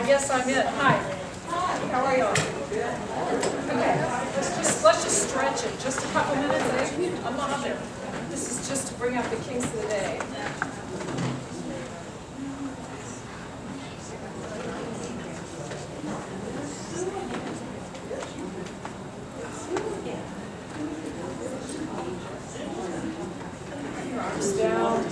I guess I'm it. Hi. How are you all? Okay. Let's just stretch it. Just a couple minutes, eh? I'm not on there. This is just to bring out the kinks of the day. Arms down.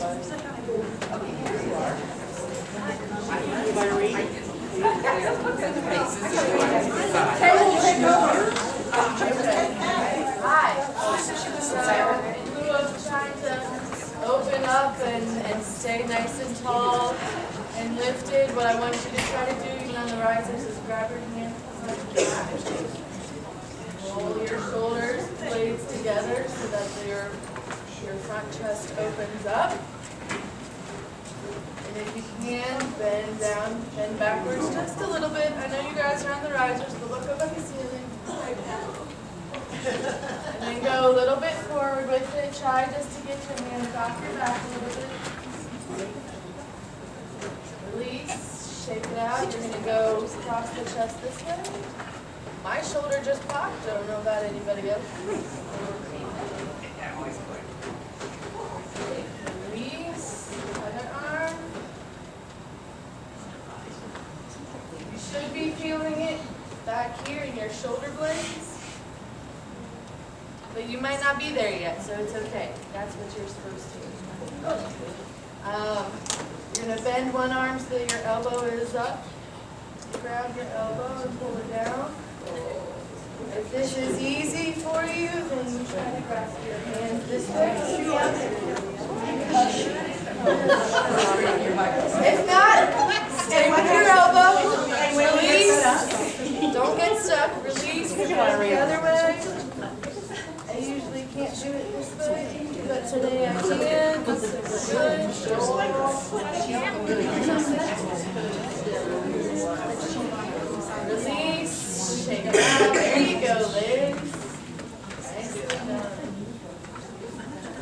Open up and stay nice and tall and lifted. What I want you to try to do, even on the risers, is grab your hand, roll your shoulders, blades together so that your front chest opens up. And if you can, bend down, bend backwards just a little bit. I know you guys are on the risers, but look up at the ceiling right now. And then go a little bit forward with it. Try just to get your hands off your back a little bit. Release, shake it out. You're going to go across the chest this way. My shoulder just popped. Don't know about anybody else. Release, other arm. You should be feeling it back here in your shoulder blades. But you might not be there yet, so it's okay. That's what you're supposed to. You're going to bend one arm so that your elbow is up. Grab your elbow and pull it down. If this is easy for you, then you try to grasp your hands this way. If not, stay with your elbow. Release. Don't get stuck. Release. The other way. I usually can't do it this way, but today I can. Good. Release. Shake it out. There you go, legs.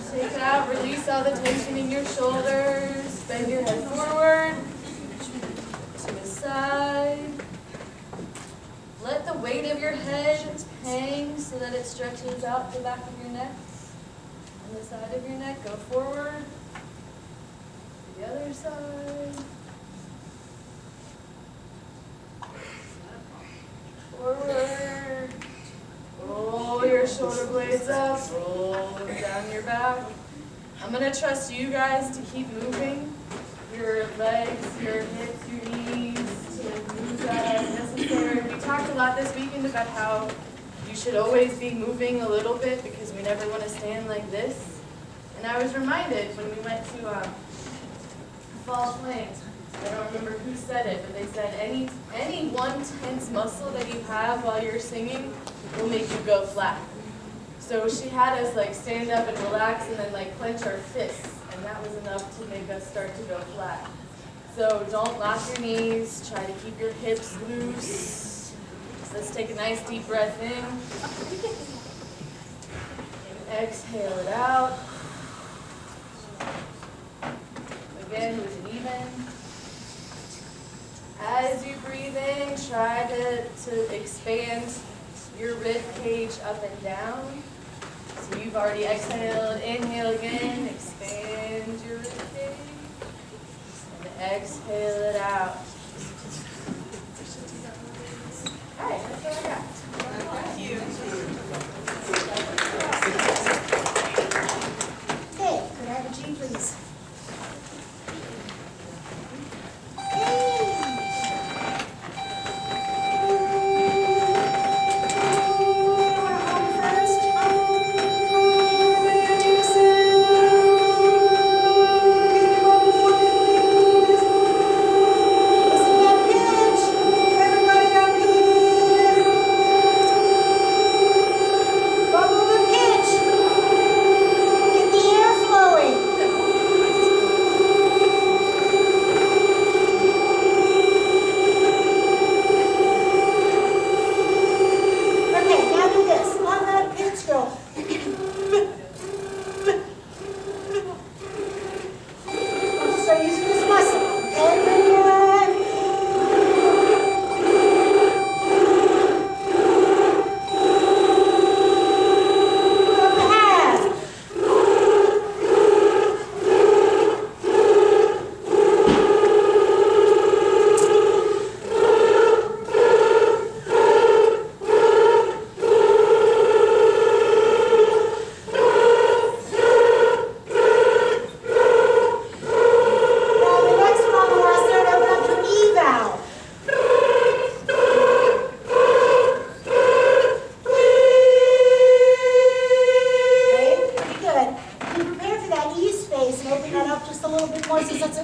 Shake it out. Release all the tension in your shoulders. Bend your head forward. To the side. Let the weight of your head hang so that it stretches out the back of your neck and the side of your neck. Go forward. To the other side. Forward. Roll your shoulder blades up. Roll them down your back. I'm going to trust you guys to keep moving your legs, your hips, your knees, to move that as necessary. We talked a lot this weekend about how you should always be moving a little bit because we never want to stand like this. And I was reminded when we went to Fall Plains, I don't remember who said it, but they said any one tense muscle that you have while you're singing will make you go flat. So she had us like stand up and relax and then like clench our fists, and that was enough to make us start to go flat. So don't lock your knees, try to keep your hips loose. Let's take a nice deep breath in. And exhale it out. Again, with it even. As you breathe in, try to expand your rib cage up and down. So you've already exhaled. Inhale again. Expand your rib cage. And exhale it out. All right, that's all I got. Thank you. Hey, could I have a G, please?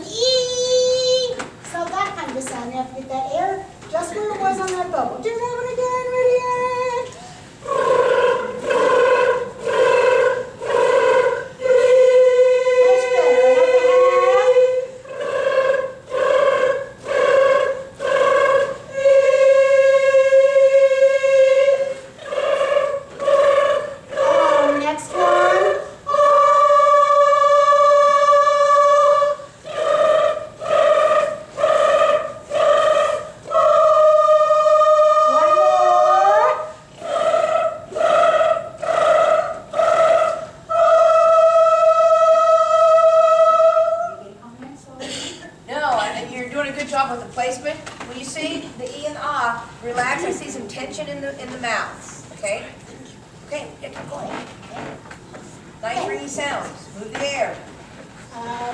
an E. So that kind of a sound. You have to get that air just where it was on that bubble. Do that one again. Ready? Much better. Next one. One more. Any comments on that? No, I think you're doing a good job with the placement. When you see the E and ah, relax. I see some tension in the mouths. Okay? Okay, get going. Nice ringy sounds. Move the air.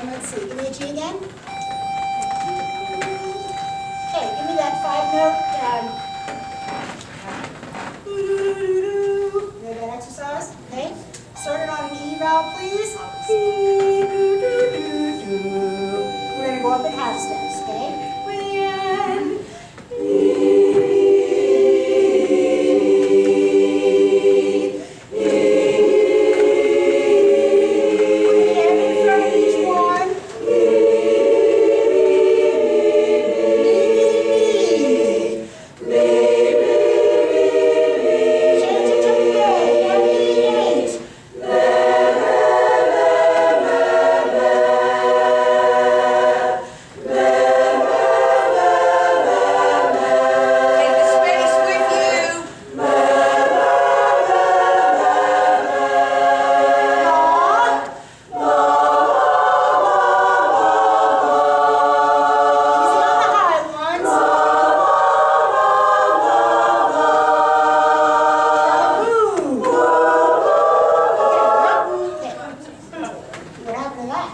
Let's see, give me a G again. Okay, give me that 5-note. You know that exercise? Okay. Start it on an E valve, please. We're going to go up in half steps, okay? Take the space with you. What happened to that?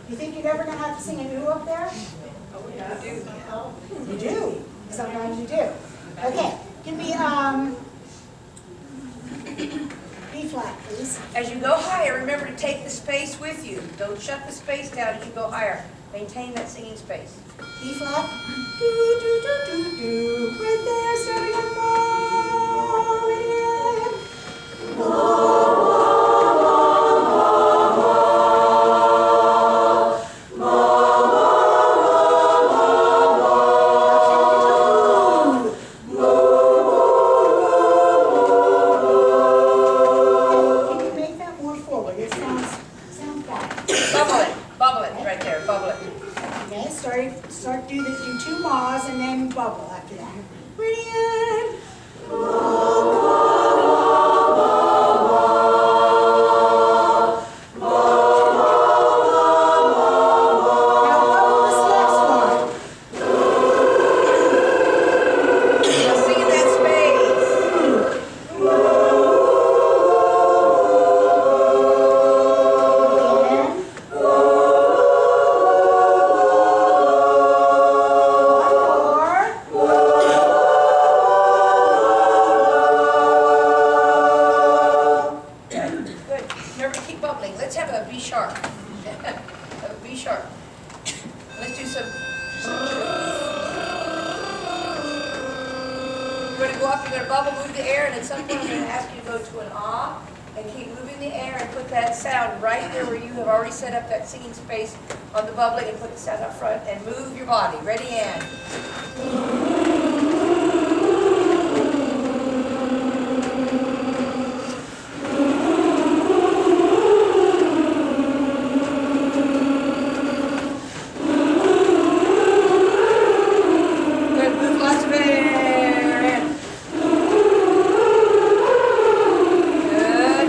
You think you're never going to have to sing a new up there? You do. Sometimes you do. Okay, give me B flat, please. As you go higher, remember to take the space with you. Don't shut the space down as you go higher. Maintain that singing space. B flat. Do, do, do, do, do. Right there, starting on Can you make that more forward? It sounds bad. Bubble it right there, bubble it. Okay, do 2 maws and then bubble after that. Ready? Now bubble this last one. Now sing in that space. Again. One more. Good. Remember to keep bubbling. Let's have a B sharp. Have a B sharp. Let's do some. You're going to go up, you're going to bubble, move the air, and at some point I'm going to ask you to go to an ah, and keep moving the air and put that sound right there where you have already set up that singing space on the bubbling, and put the sound up front and move your body. Ready, and. Good, move lots of air in. Good.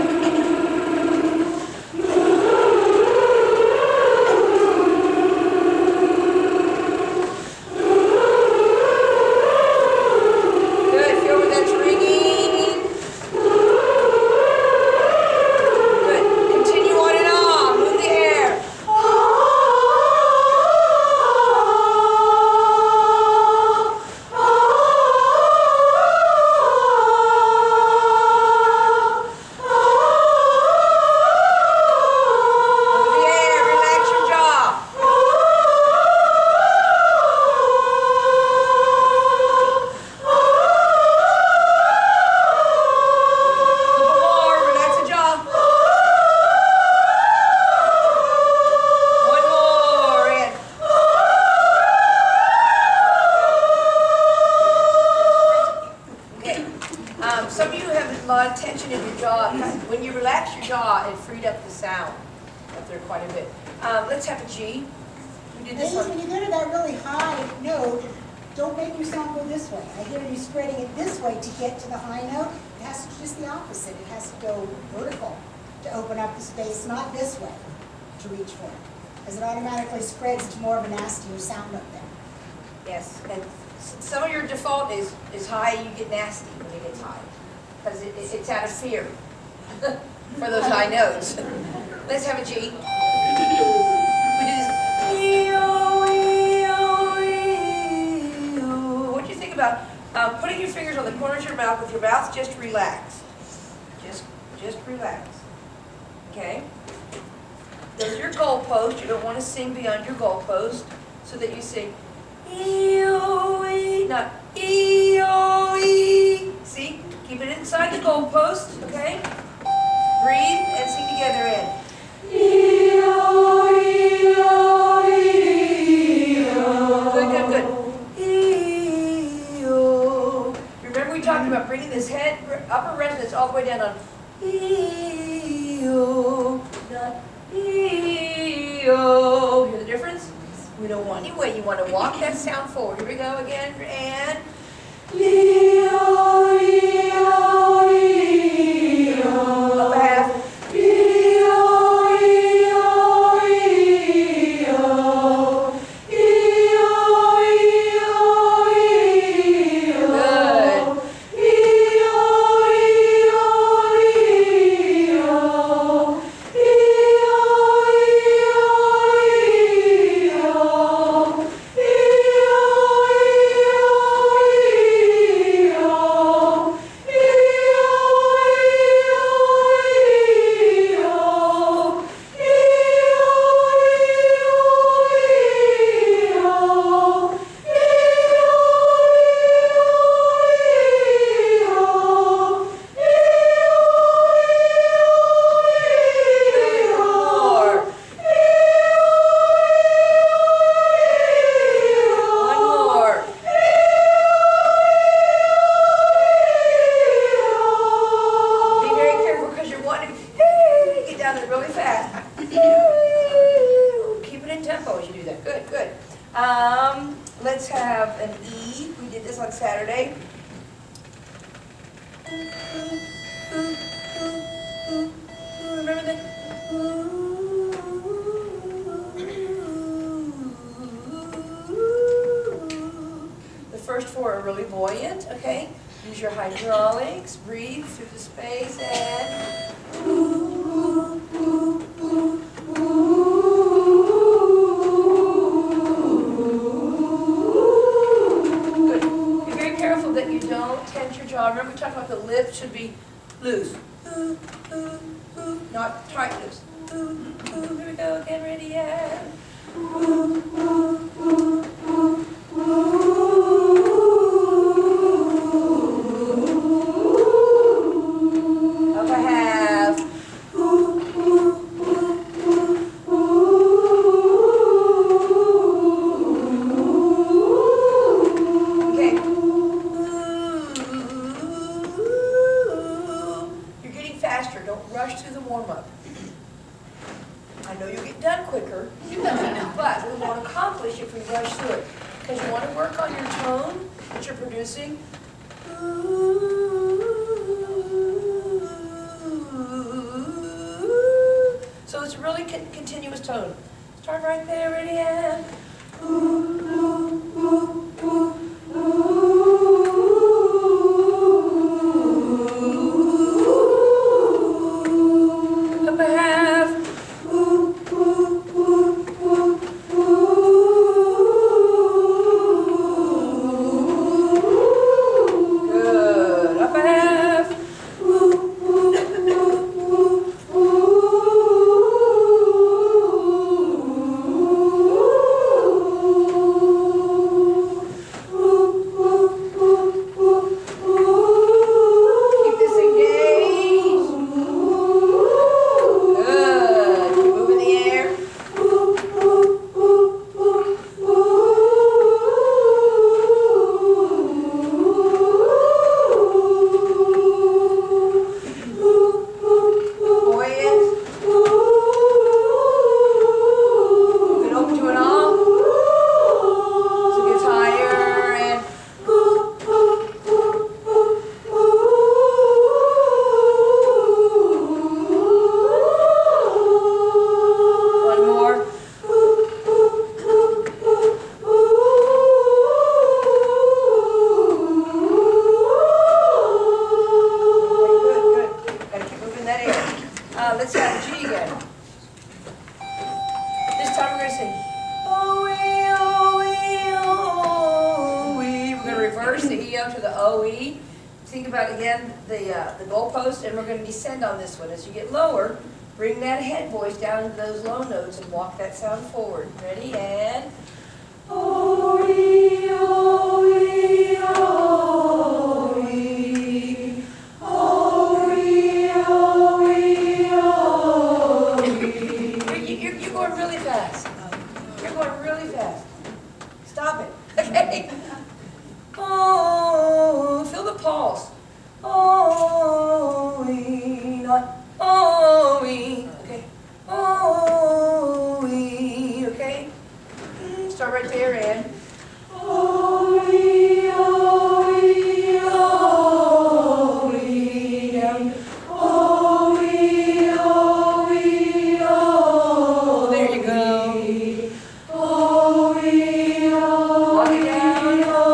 jaw. When you relax your jaw, it freed up the sound up there quite a bit. Let's have a G. We did this Ladies, one. when you go to that really high note, don't make your sound go this way. I hear you spreading it this way to get to the high note. It has to just the opposite. It has to go vertical to open up the space, not this way to reach for it. As it automatically spreads to more of a nastier sound up there. Yes, and some of your default is high, you get nasty when it gets high. Because it's out of fear for those high notes. Let's have a G. We do this. What do you think about putting your fingers on the corners of your mouth with your mouth just relaxed? Just relax. Okay? There's your goalpost. You don't want to sing beyond your goalpost, so that you sing E-O-E, not E-O-E. See? Keep it inside the goalpost, okay? Breathe and sing together in. E-O-E-O-E-O. Good. E-O. Remember we talked about bringing this head, upper resonance all the way down on E-O, not E-O. Hear the difference? We don't want any way. You want to walk that sound forward. Here we go again, and E-O-E-O-E-O. Up a half. E-O-E-O-E-O. E-O-E-O-E-O. Good. Let's have an E. We did this on Saturday. Remember that? The first four are really buoyant, okay? Use your hydraulics, breathe through the space, and that you don't tense your jaw. Remember we talked about the lip should be loose. Not tight loose. Here we go again, ready, yeah. Up a half. Don't rush through the warm-up. I know you'll get done quicker, but we won't accomplish if we rush through it. Because you want to work on your tone that you're producing. So it's really continuous tone. Start right there, ready, and down to the OE. Think about again the goalpost, and we're going to descend on this one. As you get lower, bring that head voice down into those low notes and walk that sound forward. Ready, and O-E, O-E, O-E, O-E, O-E, O-E. You're going really fast. You're going really fast. Stop it. Okay. Oh, feel the pulse. Oh-E, not oh-E. Okay. Oh-E, okay. Start right there and O-E, O-E, O-E, down. O-E, O-E, O-E. There you go. O-E, O-E, walk it down. O-E,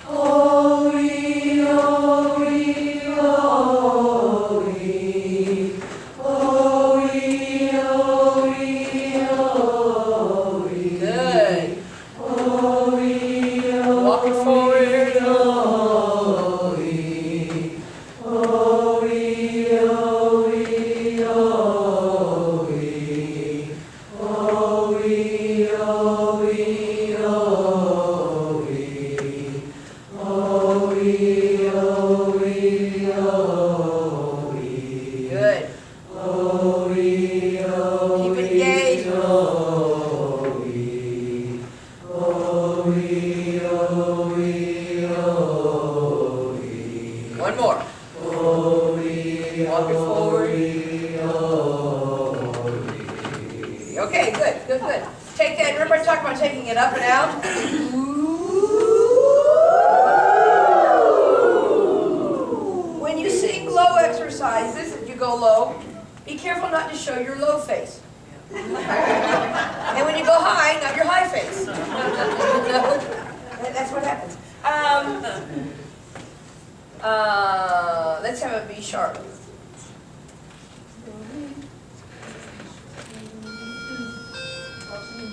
O-E, O-E, O-E. Good. Walk it forward. Good. Keep it engaged. One more. Walk it forward. Okay, good, good, good. Take that, remember I talked about taking it up and out? When you sing low exercises, if you go low, be careful not to show your low face. And when you go high, not your high face. That's what happens. Let's have a B sharp.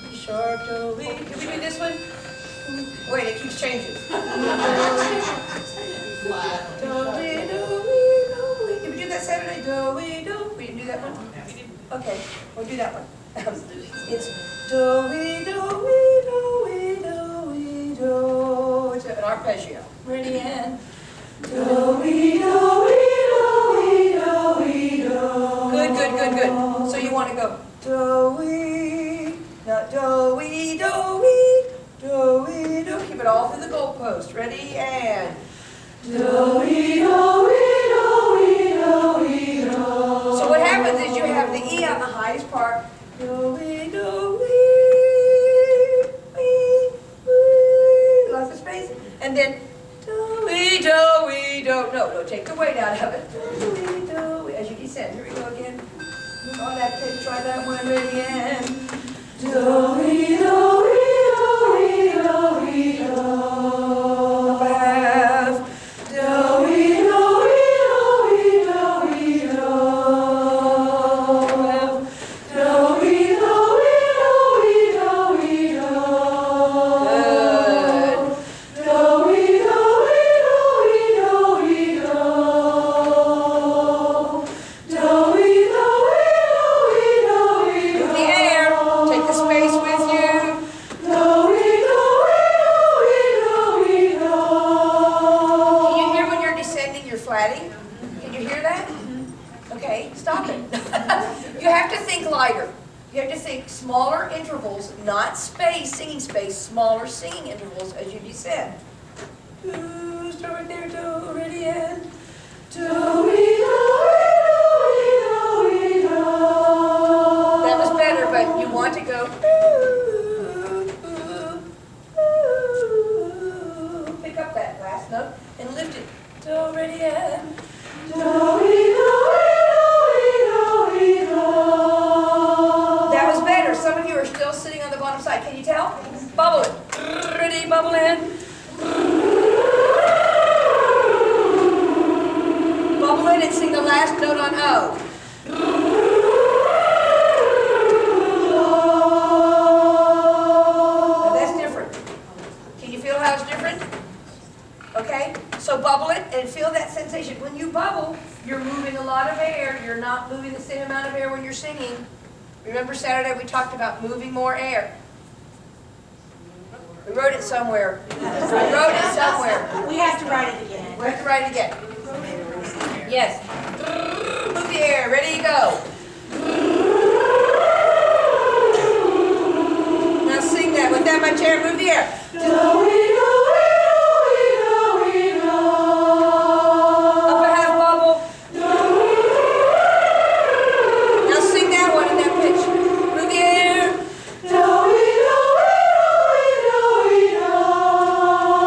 B sharp, do, we. Can we do this one? Wait, it keeps changing. Do, we, do, we, do, we. Did we do that Saturday? Do, we, do. We didn't do that one? Okay, we'll do that one. It's do, we, do, we, do, we, do, we, do. It's an arpeggio. Ready, and do, we, do, we, do, we, do, we, do. Good, good, good, good. So you want to go do, we, not do, we, do, we, do, we, do. Keep it all through the goalpost. Ready, and do, we, do, we, do, we, do, we, do. So what happens is you have the E on the highest part. Do, we, do, we, lots of space. And then do, we, do, we, do. No, take the weight out of it. Do, we, do, we. As you descend. Here we go again. On that tape, try that one. Ready, and do, we, do, we, do, we, do, we, do. Up half. Do, we, do, we, do, we, do, we, do. Half. Do, we, do, we, do, we, do, we, do. Good. Do, we, do, we, do, we, do, we, do. Do, we, do, we, do, we, do, we, do. With the air, take the space with you. Do, we, do, we, do, we, do, we, do. Can you hear when you're descending, you're flatting? Can you hear that? Okay, stop it. You have to think lighter. You have to think smaller intervals, not space, singing space, smaller singing intervals as you descend. Do, start right there, do, ready, and do, we, do, we, do, we, do. That was better, but you want to go. Pick up that last note and lift it. Do, ready, and do, we, do, we, do, we, do. That was better. Some of you are still sitting on the bottom side. Can you tell? Bubble it. Ready, bubble in. Bubble in and sing the last note on O. Now that's different. Can you feel how bubble, you're moving a lot of air. You're not moving the same amount of air when you're singing. Remember Saturday we talked about moving more air. We wrote it somewhere. We wrote it somewhere. We have to write it again. We have to write it again. Yes. Move the air. Ready, go. Now sing that. With that much air, move the air. Up a half bubble. Now sing that one in that pitch. Move the air.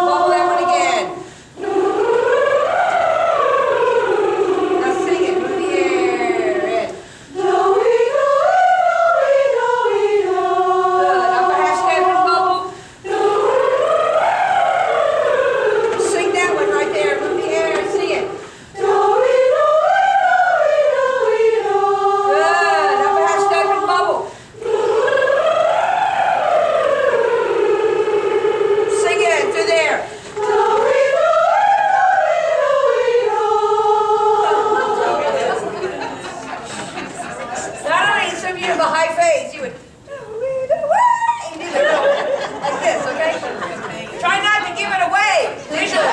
Bubble that one again. Now sing it. Move the air. In. Good. Up a half step and bubble. Sing that one right there. Move the air and sing it. Good. Up a half step and bubble. Sing it through there. Not only some of you have a high face, you would you do that like this, okay? Try not to give it away visually.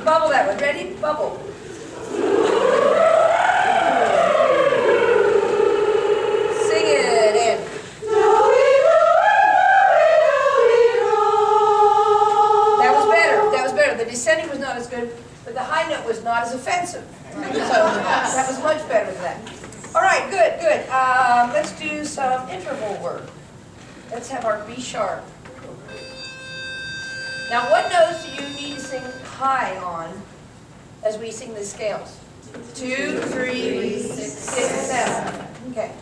Bubble that one. Ready? Bubble. Sing it in. That was better. That was better. The descending was not as good, but the high note was not as offensive. So that was much better than that. All right, good, good. Let's do some interval work. Let's have our B sharp. Now, what notes do you need to sing high on as we sing the scales? 2, 3, 6, 7. Okay.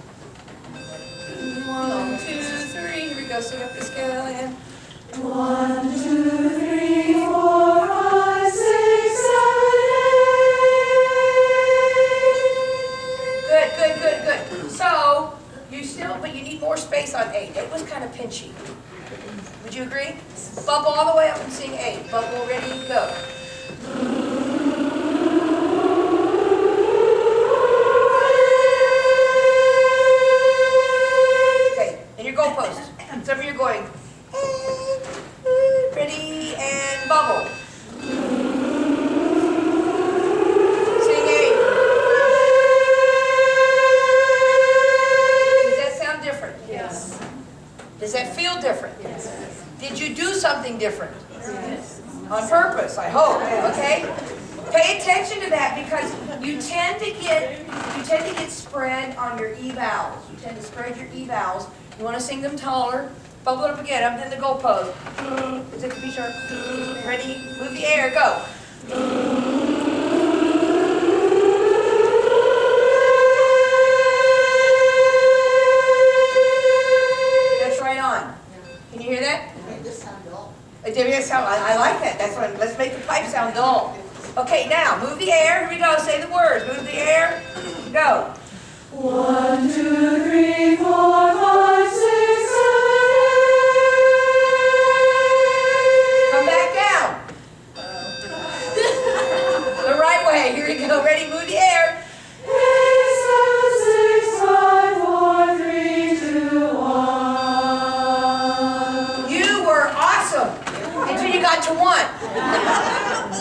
1, 2, 3. Here we go. Sing up the scale again. 1, 2, 3, 4, 5, 6, 7, 8. Good, good, good, good. So, but you need more space on 8. It was kind of pinchy. Would you agree? Bubble all the way up and sing 8. Bubble, ready, go. Okay, and your goalpost. Some of you are going, ready, and bubble. Sing 8. Does that sound different? Yes. Does that feel different? Yes. Did you do something different? Yes. On purpose, I hope, okay? Pay attention to that because you tend to get spread on your E vowels. You tend to spread your E vowels. You want to sing them taller. Bubble it up again. I'm in the goal pose. Is it the B sharp? Ready? Move the air. Go. That's right on. Can you hear that? It did sound. I like that. That's what. Let's make the pipe sound dull. Okay, now move the air. Here we go. Say the words. Move the air. Go. 1, 2, 3, 4, 5, 6, 7, 8. Come back down. The right way. Here we go. Ready? Move the air. 8, 7, 6, 5, 4, 3, 2, 1. You were awesome until you got to 1.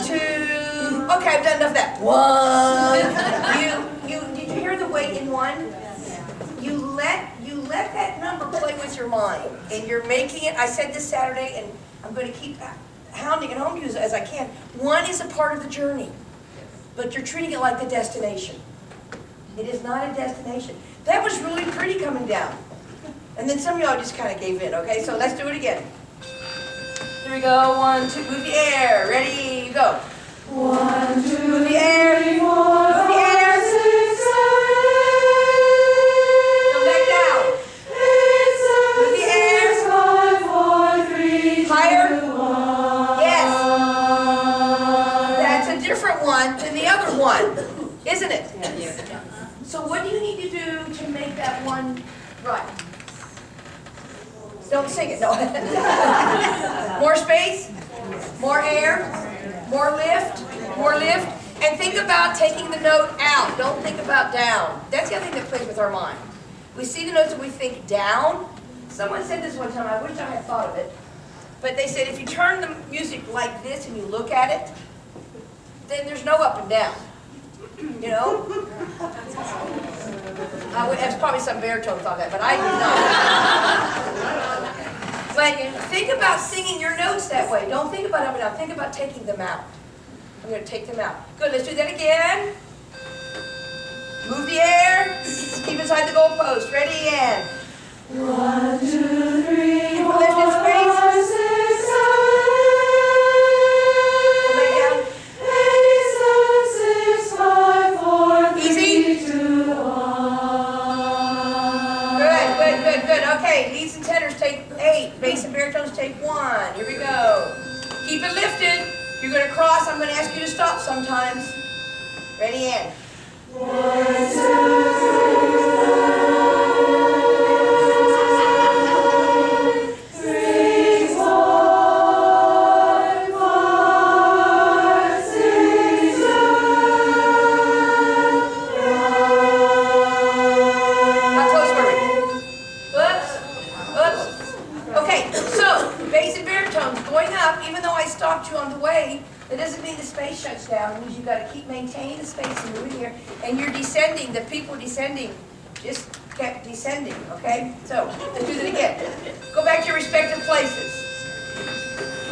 2. Okay, I've done enough of that. 1. Did you hear the weight in 1? You let that number play with your mind, and you're making it. I said this Saturday, and I'm going to keep hounding it home to you as I can. 1 is a part of the journey, but you're treating it like the destination. It is not a destination. That was really pretty coming down, and then some of y'all just kind of gave in. Okay, so let's do it again. Here we go. 1, 2. Move the air. Ready? Go. 1, 2, Move the air. 3, 4, Move the air. 5, 6, 7, 8. Come back down. 8, 7, Move the air. 6, 5, 4, 3, 2, 1. Higher. Yes. That's a different one than the other one, isn't it? Yes. So what do you need to do to make that one right? Don't sing it, no. More space, more air, more lift, More lift. And think about taking the note out. Don't think about down. That's the other thing that plays with our mind. We see the notes and we think down. Someone said this one time, I wish I had thought of it. But they said if you turn the music like this and you look at it, then there's no up and down. You know? That's probably some baritone thought that, but I did not. But think about singing your notes that way. Don't think about up and down. Think about taking them out. I'm going to take them out. Good, let's do that again. Move the air. Keep inside the goalpost. Ready, and 1, 2, 3, keep the lift in space. 4, 6, 7, Lay down. 8, 7, 6, 5, 4, 3, Easy. 2, 1. Good. Okay, leads and tenors take 8. Bass and baritones take 1. Here we go. Keep it lifted. You're going to cross. I'm going to ask you to stop sometimes. Ready, and 1, 2, 3, 4, 5, 6, 7, how close were we? Oops. Okay, so bass and baritones going up, even though I stopped you on the way, that doesn't mean the space shuts down. It means you've got to keep maintaining the space and moving here. And you're descending, the people descending just kept descending, okay? So, let's do that again. Go back to your respective places.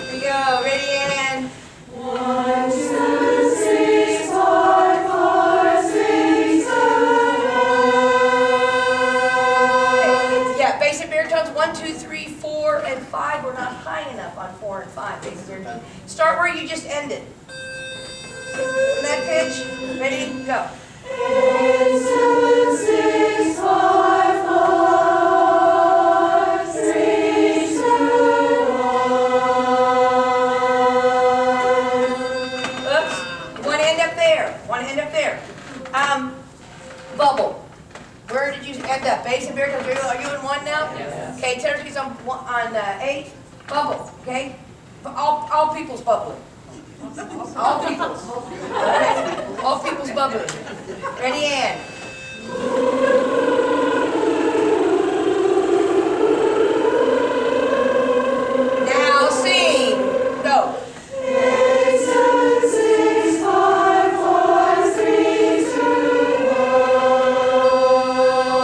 Here we go, ready, and 1, 2, 3, 4, 5, 6, 7. yeah, bass and baritones, 1, 2, 3, 4, and 5. We're not high enough on 4 and 5, bass and baritones. Start where you just ended. From that pitch, ready, go. 8, 7, 6, 5, 4, 3, 2, 1. Oops, one end up there, one end up there. Bubble. Where did you end up? Bass and baritones, are you in 1 now? Yes. Okay, tenor keys on 8. Bubble, okay? All people's bubbling. All people's. Okay. All people's bubbling. Ready, and now sing. Go. 8, 7, 6, 5, 4, 3, 2,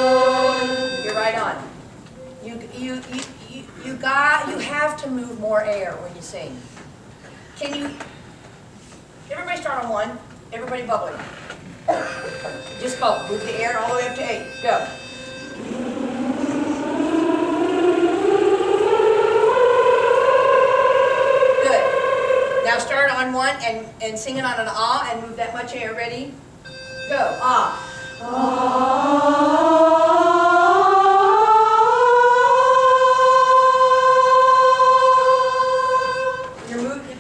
1. You're right on. You have to move more air when you sing. Can you? Everybody start on 1. Everybody bubbling. Just bubble. Move the air all the way up to 8. Go. Good. Now start on 1 and sing it on an ah and move that much air. Ready? Go. Ah.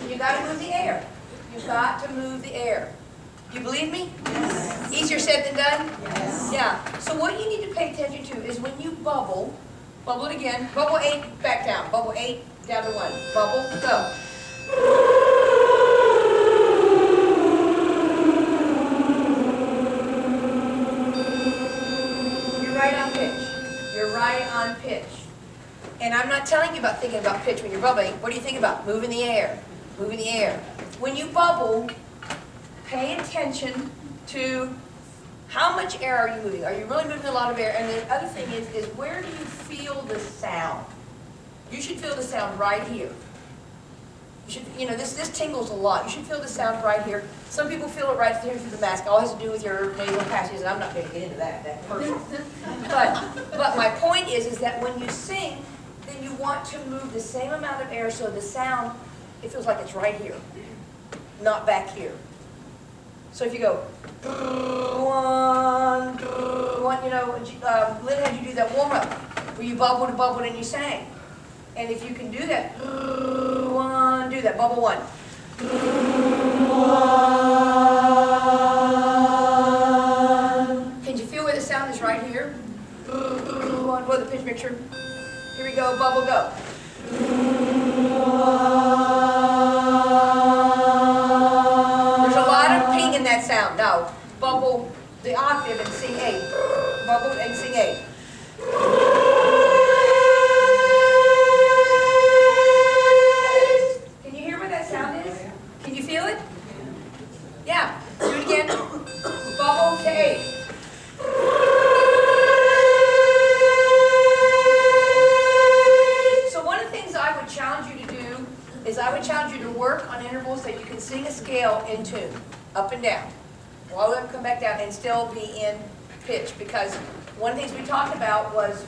You got to move the air. You've got to move the air. You believe me? Yes. Easier said than done? Yes. Yeah. So what you need to pay attention to is when you bubble it again. Bubble 8, back down. Bubble 8, down to 1. Bubble, go. You're right on pitch. You're right on pitch. And I'm not telling you about thinking about pitch when you're bubbling. What do you think about? Moving the air. Moving the air. When you bubble, pay attention to how much air are you moving. Are you really moving a lot of air? And the other thing is where do you feel the sound? You should feel the sound right here. You should, this tingles a lot. You should feel the sound right here. Some people feel it right here through the mask. It all has to do with your nasal passages, and I'm not going to get into that personal. But my point is that when you sing, then you want to move the same amount of air so the sound, it feels like it's right here, not back here. So if you go, 1, Lynn had you do that warm-up, where you bubbled and you sang. And if you can do that, 1, do that, bubble 1. Can you feel where the sound is right here? 1, blow the pitch mixture. Here we go, bubble, go. There's a lot scale in tune, up and down. While we come back down and still be in pitch, because one of the things we talked about was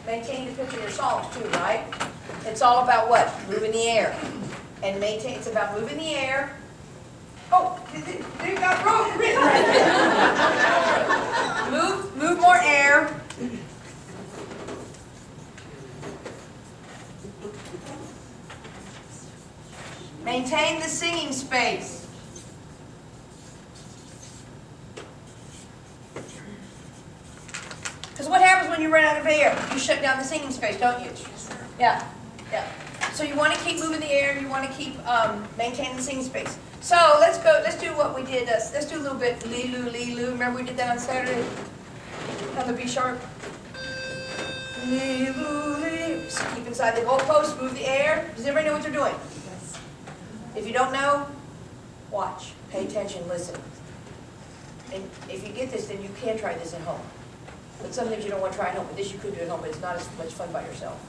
maintaining the pitch of your songs too, right? It's all about what? Moving the air. And maintain, it's about moving the air. Oh, you got wrong written right there. Move more air. Maintain the singing space. Because what happens when you run out of air? You shut down the singing space, don't you? Yeah, yeah. So you want to keep moving the air, you want to keep maintaining the singing space. So let's do what we did, let's do a little bit Lee-Loo, Lee-Loo. Remember we did that on Saturday? On the B sharp. Lee-Loo, Lee. Just keep inside the goalpost, move the air. Does everybody know what they're doing? If you don't know, watch, pay attention, listen. And if you get this, then you can try this at home. But some things you don't want to try at home, but this you could do at home, but it's not as much fun by yourself.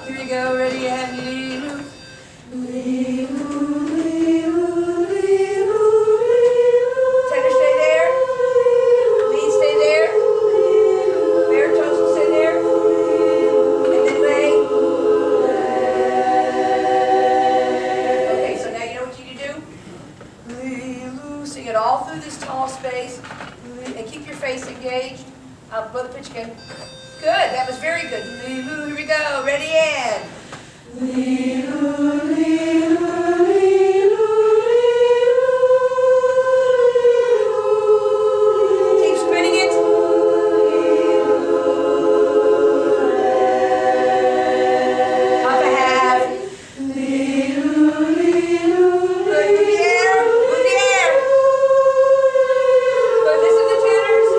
Here you go, ready, and Lee-Loo. Lee-Loo, Lee-Loo, Lee-Loo, Lee-Loo. Tenor, stay there. Lead, stay there. Baritone, stay there. And then lay. Okay, so now you know what you need to do? Lee-Loo, sing it all through this tall space. And keep your face engaged. Blow the pitch again. Good, that was very good. Lee-Loo, here we go. Ready, and. Lee-Loo, Lee-Loo, Lee-Loo. Keep spinning it. Up a half. Lee-Loo, Lee-Loo. Good, move the air. Move the air. Good, listen to the tenors.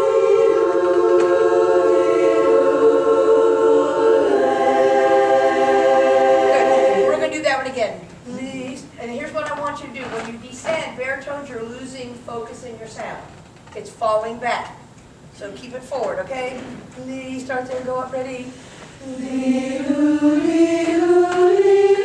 Again, and here's what I want you to do. When you descend, baritones, you're losing focus in your sound. It's falling back. So keep it forward, okay? Lee, start there, go up, ready? Lee-Loo, Lee-Loo, Lee-Loo.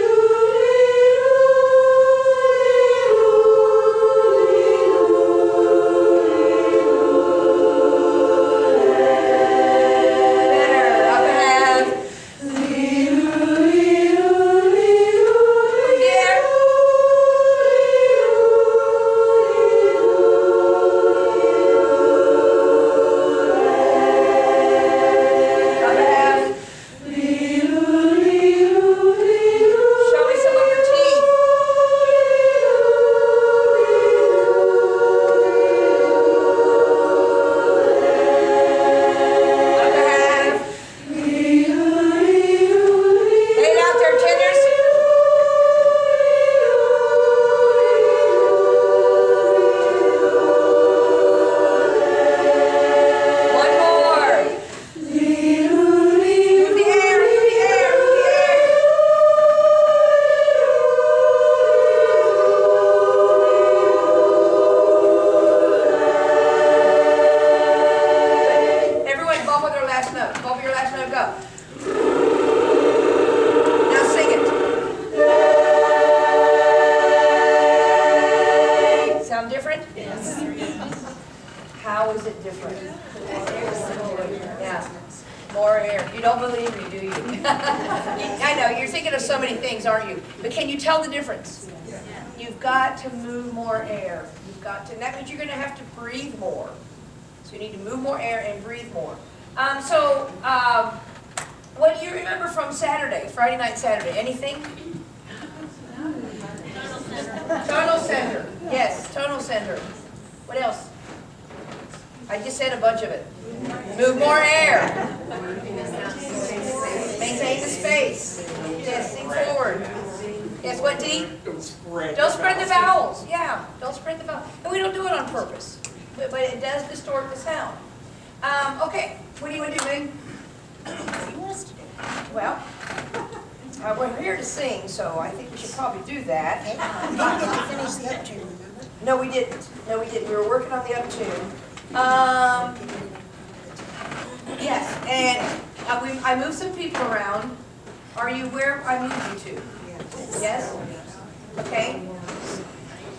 How is it different? Yeah, more air. You don't believe me, do you? I know, you're thinking of so many things, aren't you? But can you tell the difference? You've got to move more air. You've got to, and that means you're going to have to breathe more. So you need to move more air and breathe more. What do you remember from Saturday, Friday night, Saturday? Anything? Tonal center. Yes, tonal center. What else? I just said a bunch of it. Move more air. Maintain the space. Yes, sing forward. Yes, what, Dee? Don't spread the vowels. Yeah, don't spread the vowels. And we don't do it on purpose. But it does distort the sound. Okay, what do you want to do, Meg? Well, we're here to sing, so I think we should probably do that. We didn't get to finish the uptune, remember? No, we didn't. No, we didn't. We were working on the uptune. Yes, and I moved some people around. Are you where I moved you to? Yes? Okay.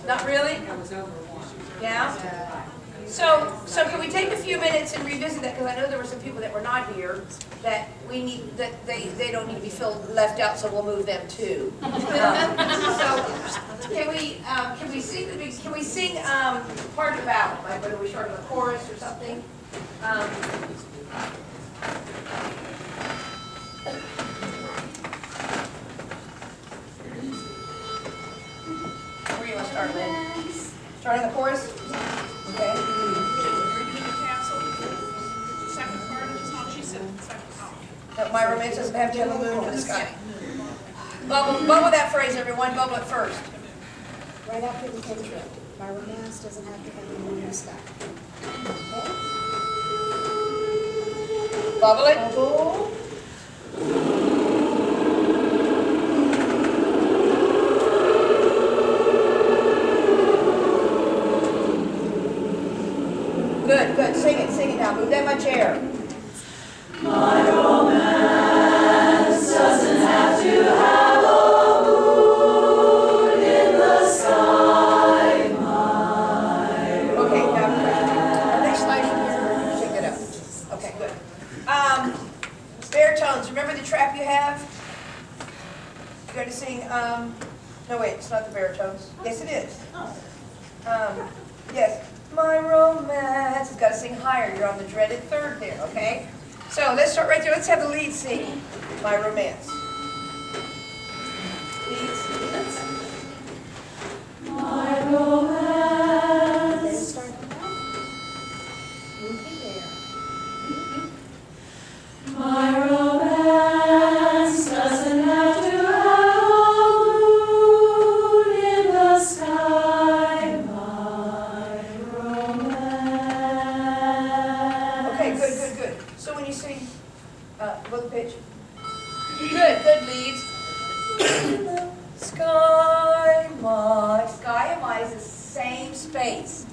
Not really? It was over one. Yeah? So can we take a few minutes and revisit that, because I know there were some people that were not here, that we need, that they don't need to be left out, so we'll move them too. So, can we sing part of the ballad, like whether we start with a chorus or something? Where do you want to start, Lynn? Starting the chorus? Okay. Repeat the castle. Second part of the song, she said, second part. That my romance doesn't have to have a moon in the sky. Bubble that phrase, everyone. Bubble it first. Right after the intro. My romance doesn't have to have a moon in the sky. Okay? Bubble it. Bubble. Good, good. Sing it now. Move that much air. Okay, now, are they sliding here or you shake it up? Okay, good. Baritones, remember the trap you have? You got to sing, no wait, it's not the baritones. Yes, it is. Yes. My romance. It's got to sing higher. You're on the dreaded third there, okay? So let's start right there. Let's have the lead sing My Romance. Leads. My romance. Let's start with that. Move it there. My romance doesn't have to have a moon in the sky. My romance. Okay, good. So when you sing, both pitch. Good leads. Sky, my is the same space.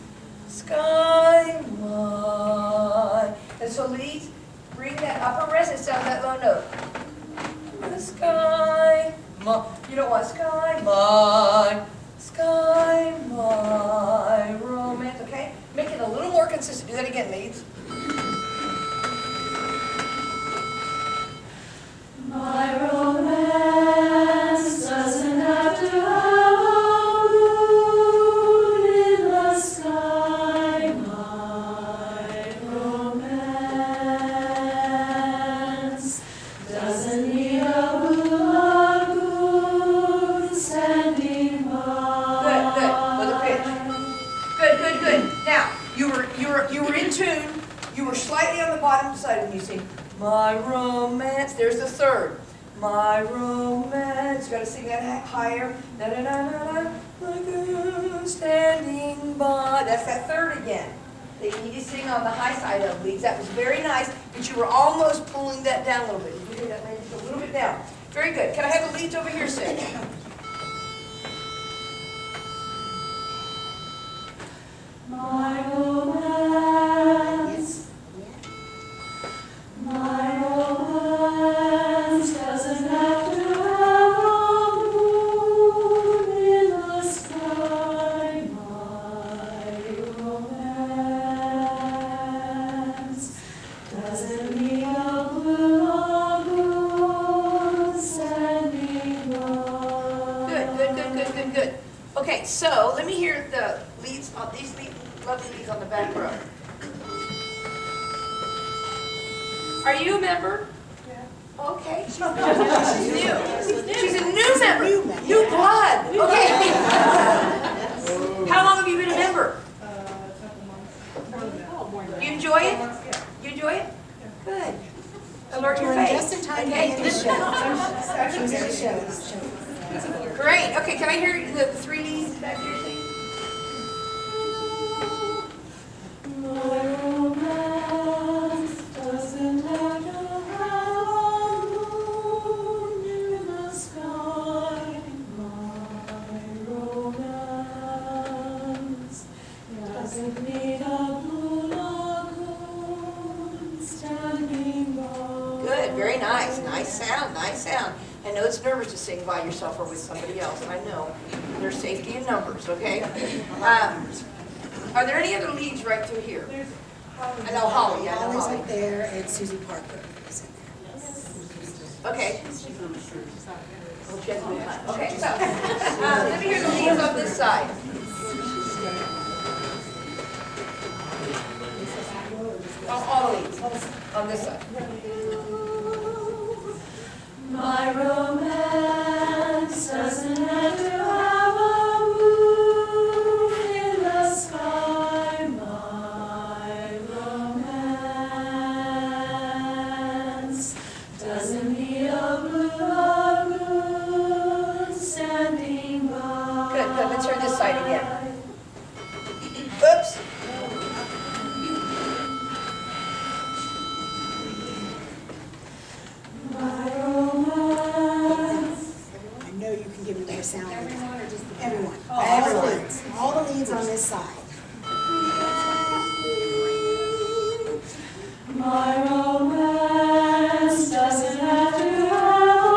Sky, my. And so leads, bring that upper resonance down that low note. The sky, my. You don't want sky, my romance, okay? Make it a little more consistent. Do that again, leads. My romance doesn't have to have a moon in the sky. My romance doesn't need a blue lagoon standing by. Good. With a pitch. Good. Now, you were in tune. You were slightly on the bottom side when you sing My Romance. There's the third. My romance. You gotta sing that higher. Na na na na na. Lagoon standing by. That's that third again. That you need to sing on the high side of leads. That was very nice, but you were almost pulling that down a little bit. You hear that, maybe a little bit down. Very good. Can I have the leads over here sing? My romance, my romance doesn't have to have a moon in the sky. My romance doesn't need a blue lagoon standing by. Good. Okay, so let me hear the leads on these lovely leads on the back row. Are you a member? Yeah. Okay. She's new. She's a new member. New blood. Okay. How long have you been a member? You enjoy it? You enjoy it? Good. Alert your face. Just in time to Okay. get the show. She was at the show. Great. Okay, can I hear the three leads back here sing? My romance doesn't have to have a moon in the sky. My romance doesn't need a blue lagoon standing by. Good, very nice. Nice sound. I know it's nervous to sing by yourself or with somebody else, I know. There's safety in numbers, okay? Are there any other leads right through here? I know Holly, I know Holly's Holly. up there, and Susie Parker is in there. Okay. Well, she has a good time. Okay, so, let me hear the leads on this side. All the leads, on this side. My romance doesn't have to have a moon in the sky. My romance doesn't need a blue lagoon standing by. Good, let's hear this side again. Oops. My romance. I know you can give me more sound. Everyone or just the? Everyone, Oh, all the leads, all the leads on this side. My romance doesn't have to have a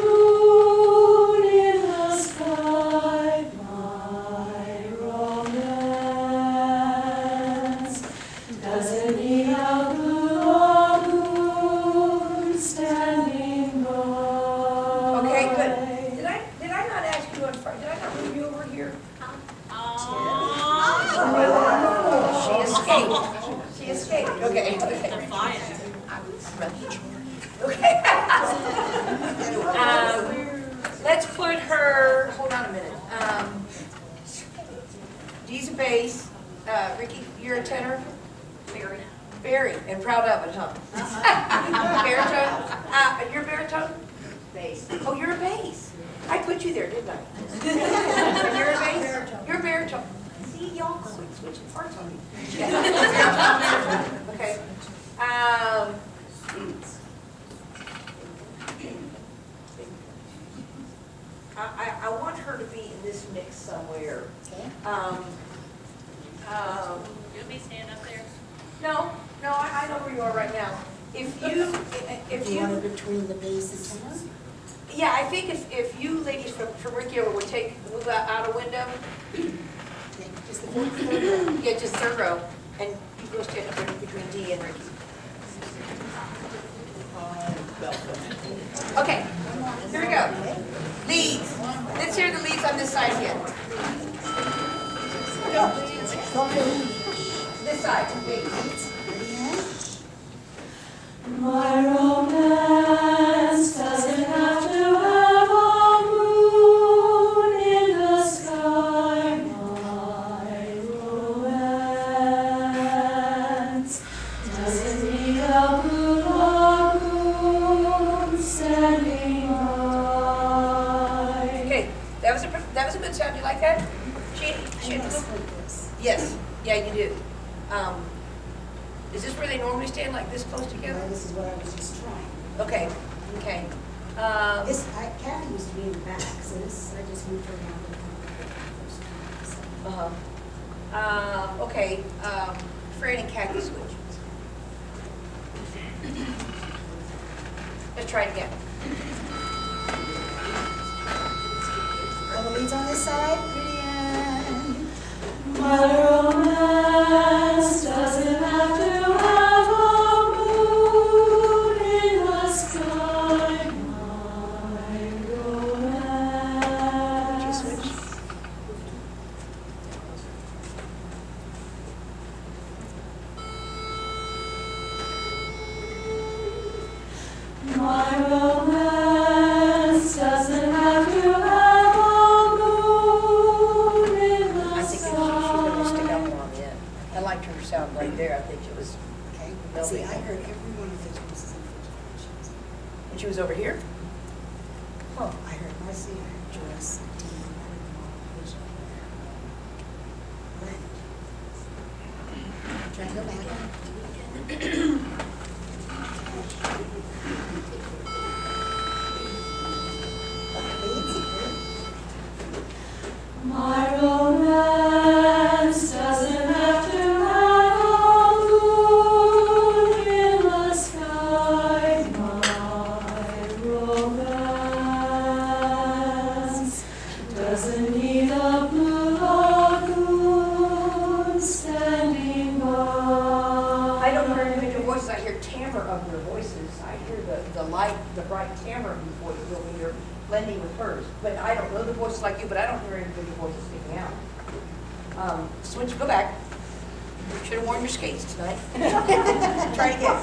moon in the sky. My romance doesn't need a blue lagoon standing by. Okay, good. Did I not ask you on Friday, did I not move you over here? She escaped. She escaped, okay. Okay. Let's put her, hold on a minute. Dee's a bass. Ricky, you're a tenor? Very, and proud of it, huh? Baritone? You're baritone? Bass. Oh, you're a bass. I put you there, didn't I? And you're a bass? You're a baritone. See, y'all quit switching parts on me. Yeah. Okay. I want her to be in this mix somewhere. Okay? You'll be standing up there. No, I know where you are right now. If you, You want it between the bass and tenor? yeah, I think if you ladies from Rickover would move out a window, Okay, just the third row. yeah, just third row, and you go stand up there between Dee and Ricky. Okay, here we go. Leads. Let's hear the leads on this side again. This side, leads. My romance doesn't have to have a moon in the sky. My romance doesn't need a blue lagoon standing by. Okay, that was a good sound. You like that? She Yes, yeah, you do. Is this where they normally stand, like this close together? This is what I was just trying. Okay. Kathy used to be in the back, so this, I just moved her around. Okay, Fran and Kathy switch. Let's try it again. All the leads on this side, Vivian. My romance doesn't have to have a moon in the sky. My romance. My romance doesn't have to have a moon in the I think she's gonna stick out more on the end. I liked her sound right there. I think it was, Okay, They'll see, be- I heard every one of those voices in French. when she was over here. Oh, I heard Marcy, I heard Joyce, Dean, I heard them all. Glenn. Try to go back. Leads, good. My romance doesn't have to have a moon in the sky. My romance the light, the bright camera before you when you're blending with hers. But I don't know the voices like you, but I don't hear any bigger voices sticking out. Switch, go back. Should have worn your skates tonight. Try it again.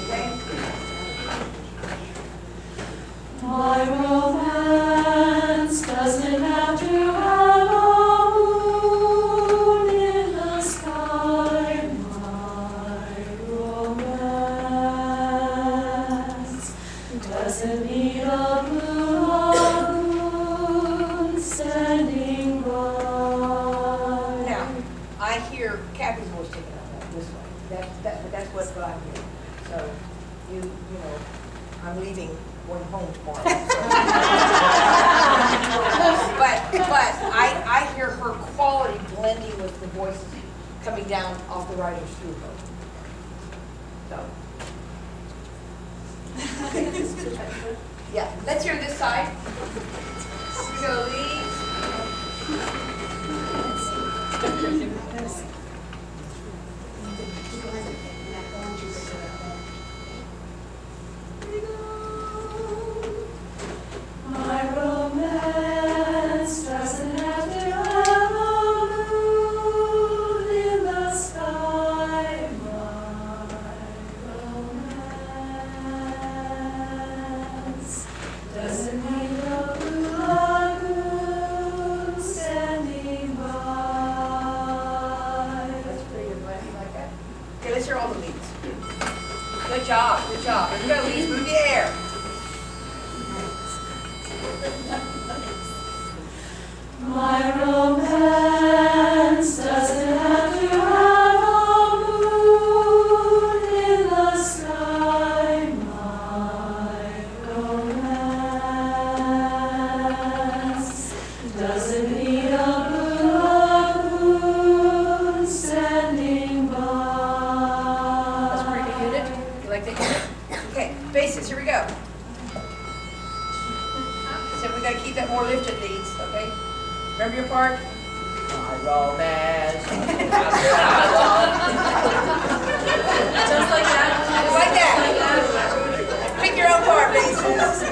Okay. My romance doesn't have to have a moon in the sky. My romance doesn't need a blue lagoon standing by. Now, I hear Kathy's voice taken out this way. That's what I hear. So, you know, I'm leaving, going home tomorrow. So. but I hear her quality blending with the voices coming down off the writers through her. So. Yeah, let's hear this side. Here we go, Lee. My romance doesn't have to have a moon in the sky. My romance doesn't need a blue lagoon standing by. That's pretty good, Brandy, like that. Okay, let's hear all the leads. Good job, good job. Here we go, leads, move the air. My romance doesn't have to have a moon in the sky. My romance doesn't need a blue lagoon standing by. That's pretty good unit. You like that unit? Okay, basses, here we go. So we gotta keep that more lifted leads, okay? Remember your part? My romance. Just like that. Just like that. Pick your own part, basses.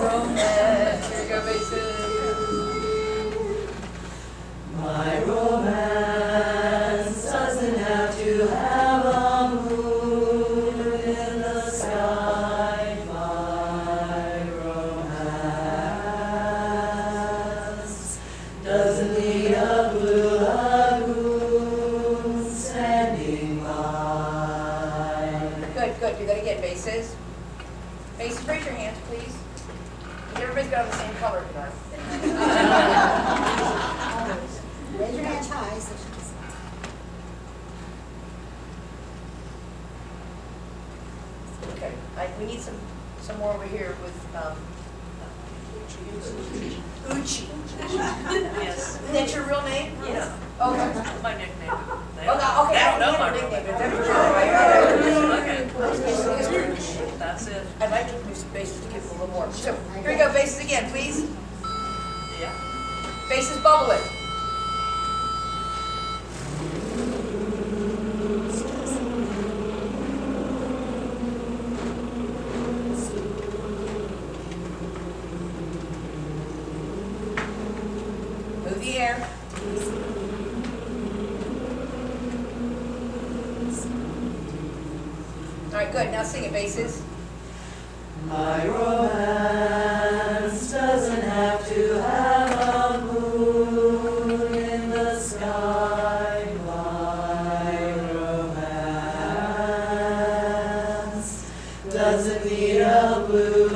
Romance. Here we go, basses. My romance doesn't have to have a moon in the sky. My romance doesn't need a blue lagoon standing by. Good, good. Do that again, basses. Basses, raise your hands, please. Everybody's got on the same color tonight. Raise your hands high so she can see. Okay, we need some more over here with, Uchi. Yes. Is that your real name? Yes. Okay. My nickname. Okay, okay, I don't know my nickname, but that's your Okay. That's it. I'd like to do some bases to give them a little more. So, here we go, bases again, please. Yeah. Bases bubbling. Move the air. All right, good. Now sing it, basses. My romance doesn't have to have a moon in the sky. My romance doesn't need a blue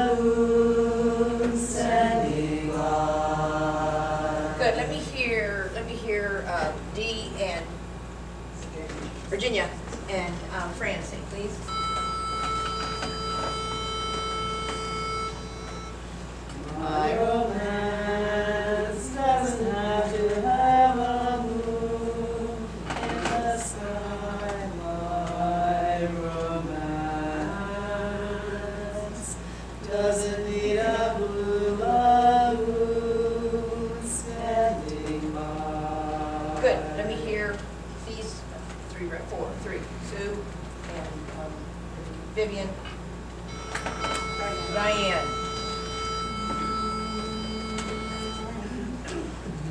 lagoon standing by. Good. Let me hear Dee and Virginia and Fran sing, please. My romance doesn't have to have a moon in the sky. My romance Vivian. Diane.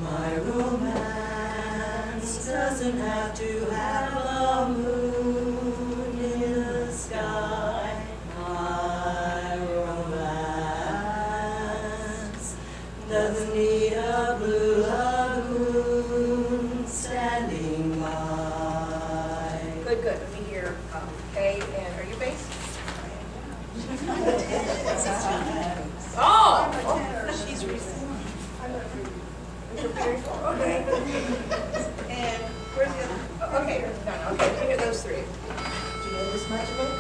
My romance doesn't have to have a moon in the sky. My romance doesn't need a blue lagoon standing by. Good, good. Let me hear Kay, and are you bass? Oh! She's okay. And where's the other? Okay, no, okay, let me hear those three. Do you know this much of it?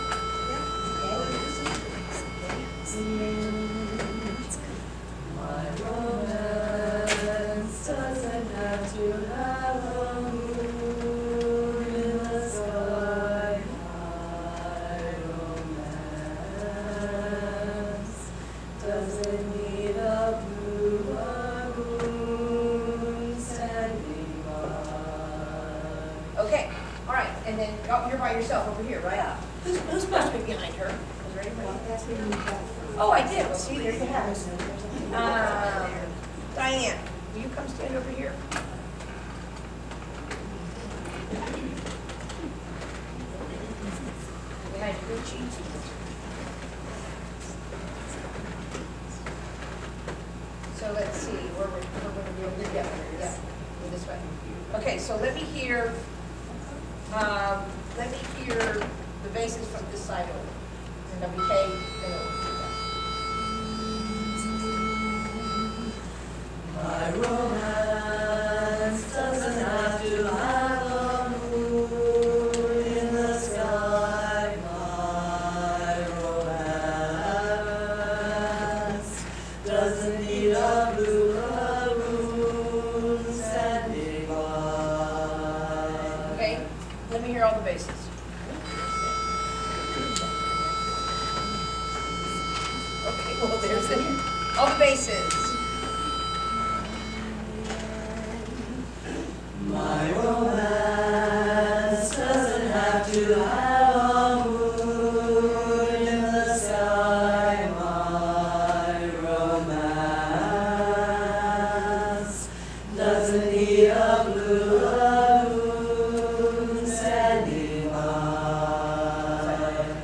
My romance doesn't have to have a moon in the sky. My romance doesn't need a blue lagoon standing by. Okay, all right, and then you're by yourself over here, right? Who's supposed to be behind her? Is there anybody? That's where you got from. Oh, I did. Well, see, there you have it. Diane, will you come stand over here? Behind Gucci. So let's see, we're going to be over here. Yeah, go this way. Okay, so let me hear the bases from this side over. And then Kay, then over. My romance doesn't have to have a moon in the sky. My romance doesn't need a blue lagoon standing by. Okay, let me hear all the bases. Okay, well, there's all the bases. My romance doesn't have to have a moon in the sky. My romance doesn't need a blue lagoon standing by.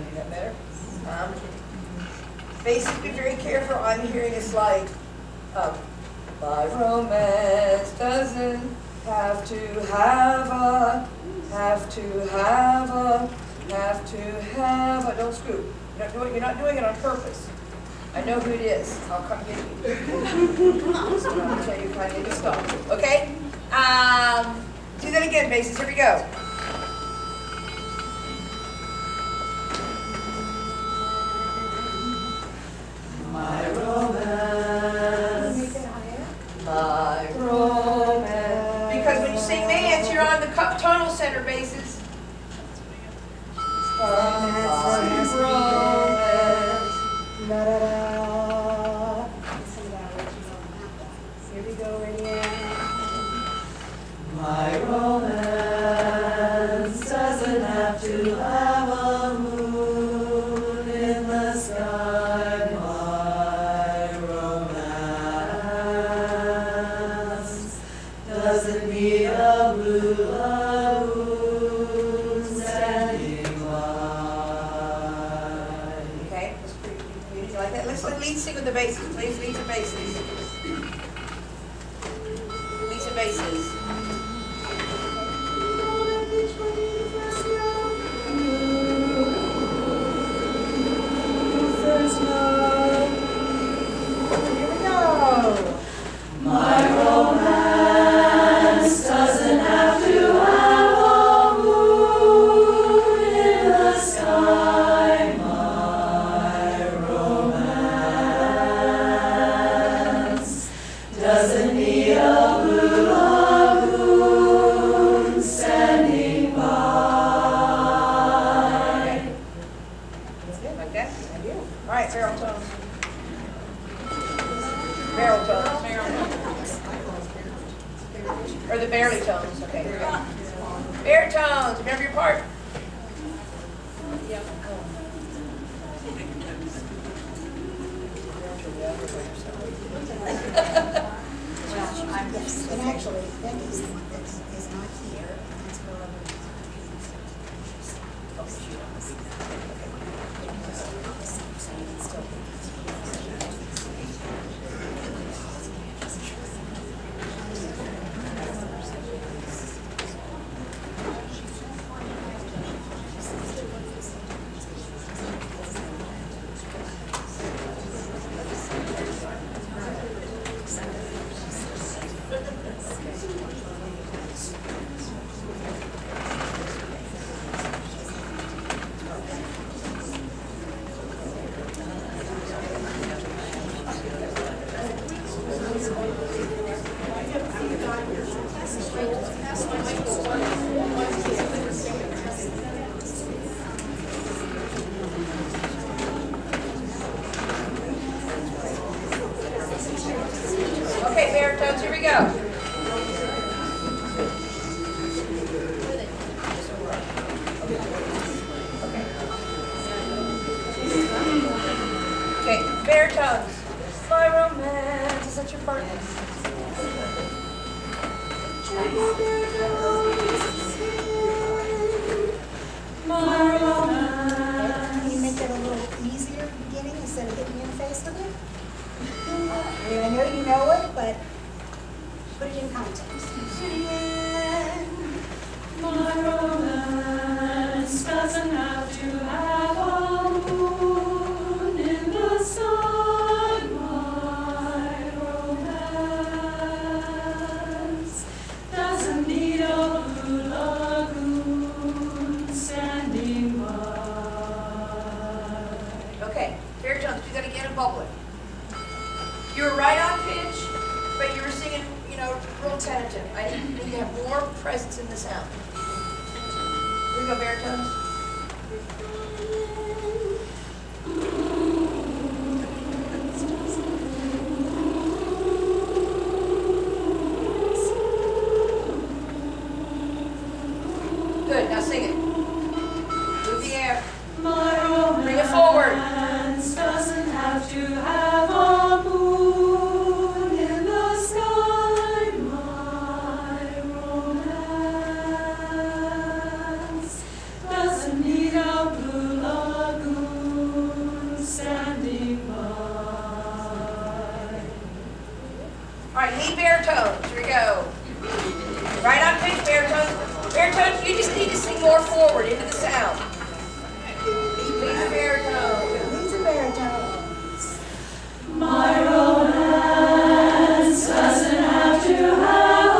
Is that better? Bases, be very careful. I'm hearing it's like, my romance doesn't have to have a, don't screw. You're not doing it on purpose. I know who it is. I'll come get you. So I'll tell you kind of stop. Okay? Do that again, bases. Here we go. My romance. My romance. Because when you sing dance, you're on the tonal center bases. My romance. La-da-da. Here we go again. My romance doesn't have to have a moon in the sky. My romance doesn't need a blue lagoon standing by. Okay, that's pretty good. You like that? Let's lead sing with the basses. Please lead the basses. Lead the basses. First note. Here we go. My romance doesn't have to have a moon in the sky. My romance doesn't need a blue lagoon standing by. That's good, like that? I do. All right, barrel tones. Barrel tones. Or the barely tones, okay. Here we go. Baritones, remember your part. everywhere, so. Yes, and actually, Becky's the one that is not here, and that's where Okay, baritones, here we go. Okay, baritones. My romance, is that your part? Can you make that a little easier at the beginning instead of hitting me in the face with it? I mean, I know you know it, but put it in context. My romance doesn't have to have a moon in the sky. My romance doesn't need a blue lagoon standing by. Okay, baritones, do that again and bubble it. You were right on pitch, but you were singing, real tentative. I need to have more presence in the sound. Here we go, baritones. Good, now sing it. Move the air. Bring it forward. Romance doesn't have to have a moon in the sky. My romance doesn't need a blue lagoon standing by. All right, lead baritones. Here we go. Right on pitch, baritones. Baritones, you just need to sing more forward into the sound. Lead the baritone. These are baritones. My romance doesn't have to have a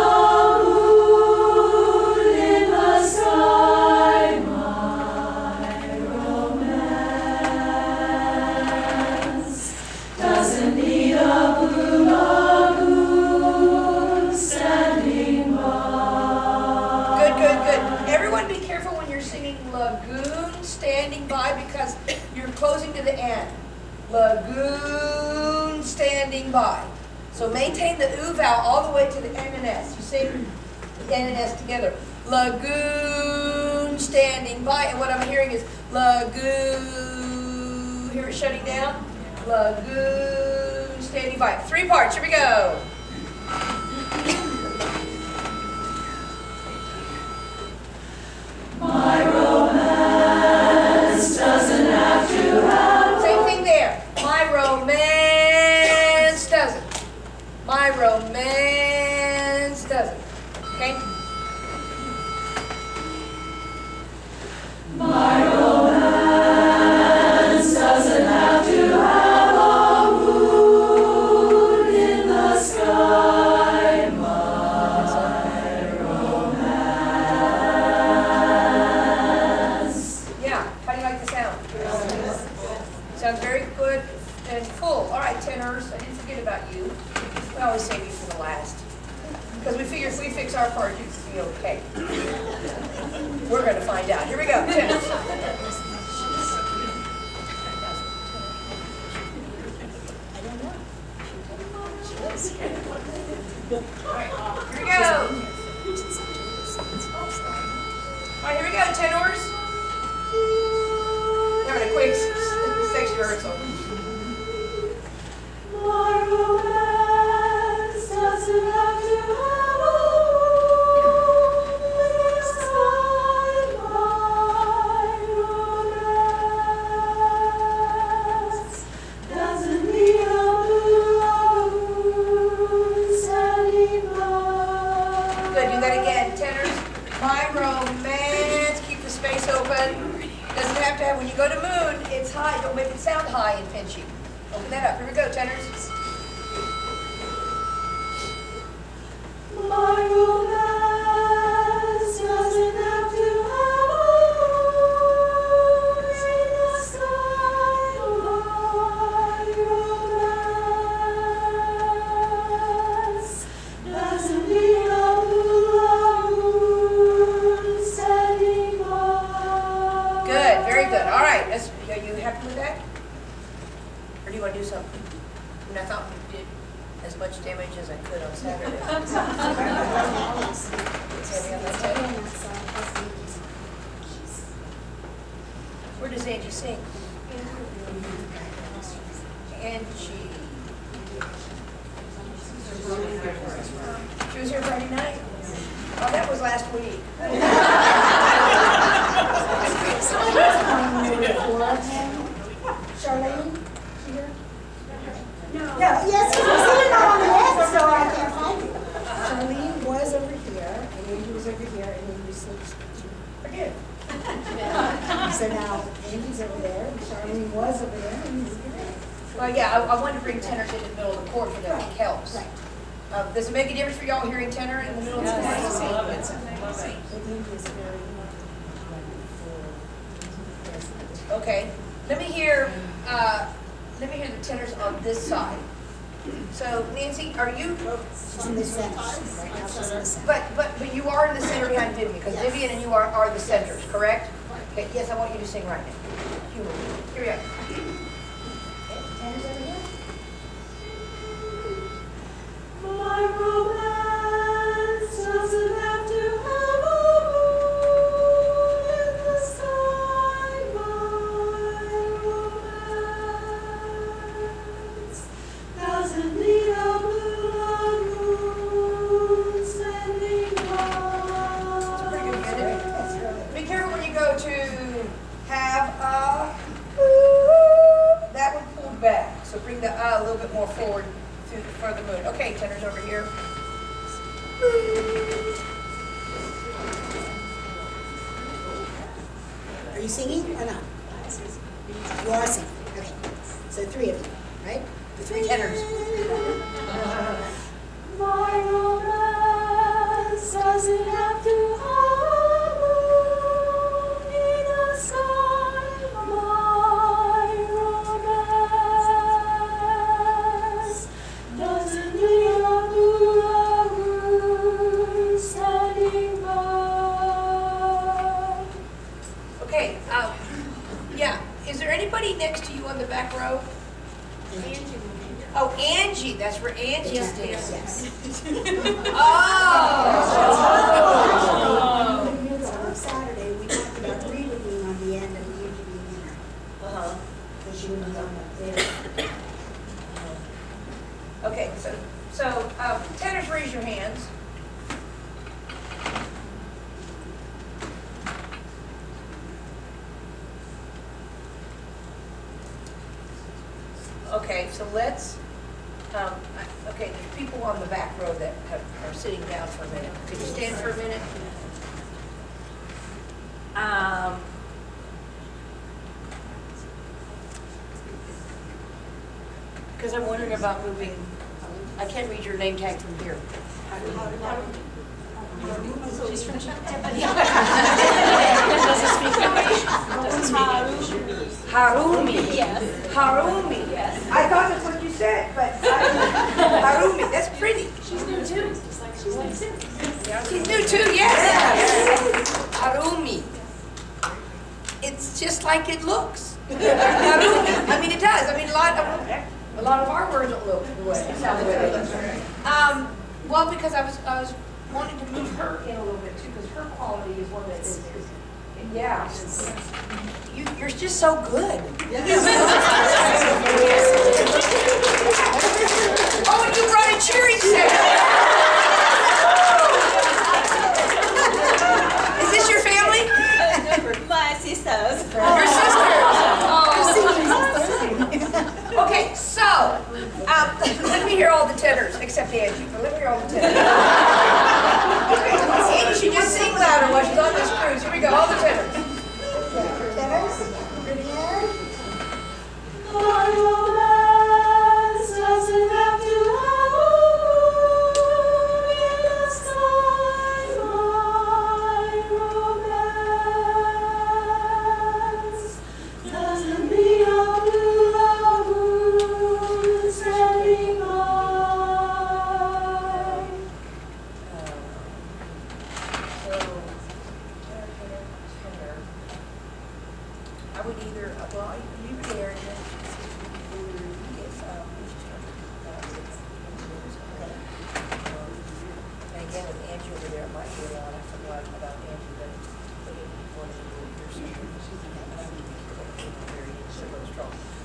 moon in the sky. My romance doesn't need a blue lagoon standing by. Good, good, good. Everyone be careful when you're singing lagoon standing by because you're closing to the end. Lagoon standing by. So maintain the oo vowel all the way to the N and S. You sing the N and S together. Lagoon standing by. And what I'm hearing is lagoon. Hear it shutting down? Lagoon standing by. 3 parts. Here we go. My romance doesn't have to have. Same thing there. My romance doesn't. My romance doesn't. Okay? My romance doesn't have to have a moon in the sky. My romance. Yeah. How do you like the sound? Sounds very good and full. All right, tenors. I didn't forget about you. We always save you for the last. Because we figure if we fix our part, you'd be okay. We're going to find out. Here we go. Tenors. All right, here we go. All right, here we go, tenors. Having a quick section rehearsal. My it sound high and pinchy. Open that up. Here we go, tenors. My romance doesn't have to have a moon in the sky. My romance doesn't need a moon standing by. Good, very good. All right, are you happy with that? Or do you want to do something? And I thought we did as much damage as I could on Saturday. Where does Angie sing? Angie. She was here Friday night? Oh, that was last week. Charlene, here? No, yes, you can see it on the end, so I can't find you. Charlene was over here, and Angie was over here, and then you switched. Again. So now Angie's over there, and Charlene was over there, and you're over there. Well, yeah, I wanted to bring tenors in the middle of the chord, but I think helps. Right. Does it make a difference for y'all hearing tenor in the middle of the chord? But Angie is very wonderful. Okay, let me hear the tenors on this side. So Nancy, are you, She's in the center, right now she's in the center. but you are in the center behind Vivian, because Vivian and you are the centers, correct? Okay, yes, I want you to sing right now. Here we go. Tenors over here? My romance doesn't have to have a moon in the sky. My romance doesn't need a moon standing by. Pretty good, isn't it? That's really Be careful when you go to have that one pulled back. So bring the a little bit more forward for the moon. Okay, tenors over here. Are you singing or not? You are singing, okay. So three of you, right? The three tenors. My romance doesn't have to have a moon in the sky. My romance doesn't need a moon standing by. Okay, yeah. Is there anybody next to you on the back row? Oh, Angie, that's where Angie stands. Yes. Oh! On Saturday, we talked about reading on the end of the interview dinner, Uh-huh. because you were on there. Okay, so tenors, raise your hands. Okay, so let's, okay, there's people on the back row that are sitting down for a minute. Could you stand for a minute? Because I'm wondering about moving, I can't read your name tag from here. She's from Tiffany. Harumi. Yes. Harumi. Yes. I thought that's what you said, but Harumi, that's pretty. She's new too. She's new too. She's new too, yes. Harumi. It's just like it looks. Harumi. I mean, it does. I mean, a lot of our words don't look the way, sound the way they look. Well, because I was wanting to move her in a little bit too, because her quality is one that is yeah. You're just so good. Oh, and you brought a cheering set. Is this your family? My sisters. Your sisters. Oh. Okay, so let me hear all the tenors, except Angie. But let me hear all the tenors. Angie should just sing louder while she's on this cruise. Here we go, all the tenors. Tenors, Vivian.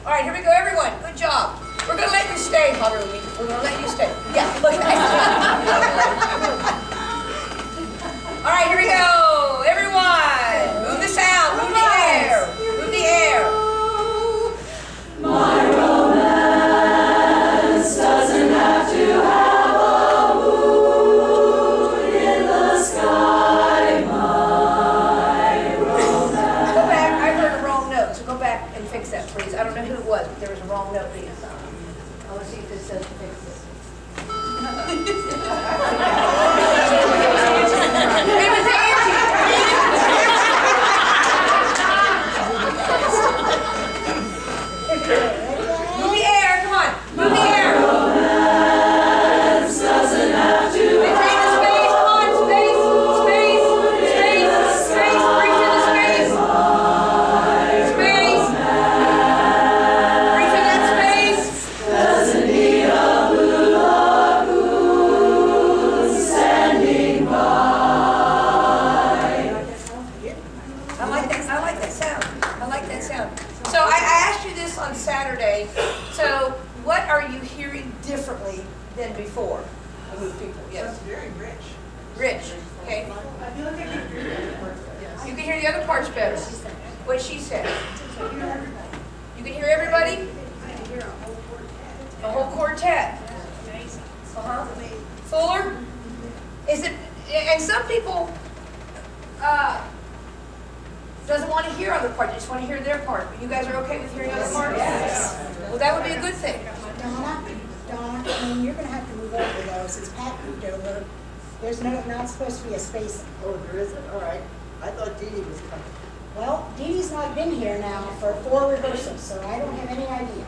All right, here we go, everyone. Good job. We're gonna let you stay, Harumi. We're gonna let you stay. Yeah, look at All right, here we go. Everyone, move the sound, move the air, move the air. My romance doesn't have to have a moon in the sky. My romance. Go back. I heard a wrong note, so go back and fix that, please. I don't know who it was, but there was a wrong note being sung. I want to see if this says fix this. It was Angie. Move the air, come on. Move the air. Romance doesn't have to Maintain the space, come on, space, space, space, space, breathe through the space. Space. Breathe through that space. doesn't need a blue lagoon standing by. I like that sound. I like that sound. So I asked you this on Saturday. So what are you hearing differently than before? With people, yes. Very rich. Rich, okay. You can hear the other parts better. What she said. You can hear everybody? A whole quartet. Uh-huh. Fuller? Is it, and some people, doesn't want to hear other parts, just want to hear their part. But you guys are okay with hearing other parts? Yes. Well, that would be a good thing. Donna, I mean, you're gonna have to move over those, it's Pat moved over. There's not supposed to be a space. Oh, there isn't, all right. I thought Dee Dee was coming. Well, Dee Dee's not been here now for 4 rehearsals, so I don't have any idea.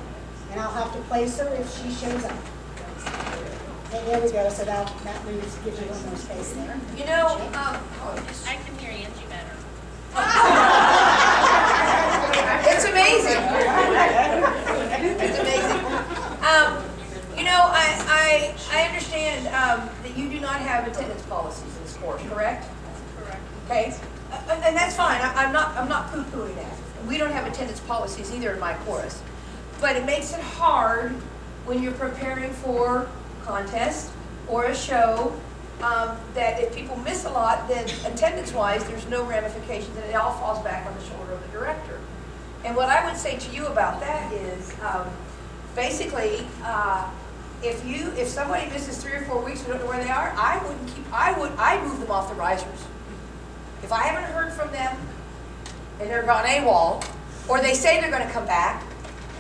And I'll have to place her if she shows up. Okay, there we go, so that moves, gives you a little more space there. You know, I can hear Angie better. it's amazing. It's amazing. You know, I understand that you do not have attendance policies in this course, correct? Correct. Okay, and that's fine. I'm not poo-pooing that. We don't have attendance policies either in my chorus, but it makes it hard when you're preparing for contest or a show. That if people miss a lot, then attendance-wise, there's no ramifications, and it all falls back on the shoulder of the director. And what I would say to you about that is, basically, if somebody misses 3 or 4 weeks, we don't know where they are, I'd move them off the risers. If I haven't heard from them, and they're gone AWOL, or they say they're going to come back,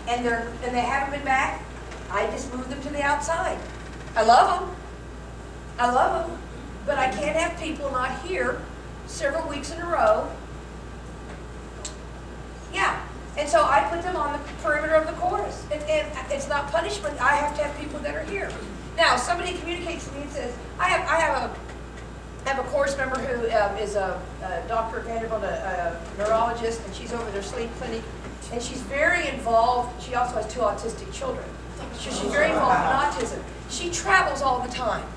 and they haven't been back, I just move them to the outside. I love them. I love them, but I can't have people not here several weeks in a row. Yeah, and so I put them on the perimeter of the chorus. And it's not punishment, I have to have people that are here. Now, somebody communicates to me and says, I have a chorus member who is a Dr. Vanderbilt, a neurologist, and she's over their sleep clinic, and she's very involved. She also has 2 autistic children. So she's very involved in autism. She travels all the time.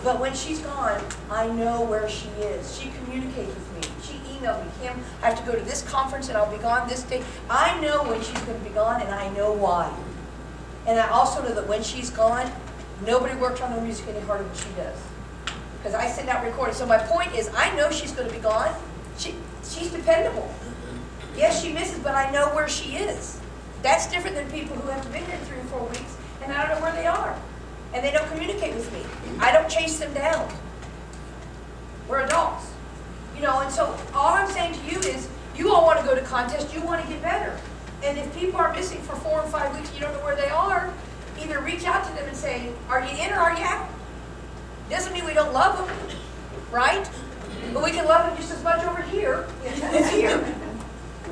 But when she's gone, I know where she is. She communicates with me. She emails me, Kim, I have to go to this conference and I'll be gone this day. I know when she's going to be gone and I know why. And I also know that when she's gone, nobody works on her music any harder than she does. Because I send out recordings. So my point is, I know she's going to be gone. She's dependable. Yes, she misses, but I know where she is. That's different than people who have been here 3 or 4 weeks and I don't know where they are. And they don't communicate with me. I don't chase them down. We're adults. You know, and so all I'm saying to you is, you all want to go to contests, you want to get better. And if people are missing for 4 or 5 weeks and you don't know where they are, either reach out to them and say, are you in or are you out? Doesn't mean we don't love them, right? But we can love them just as much over here as here.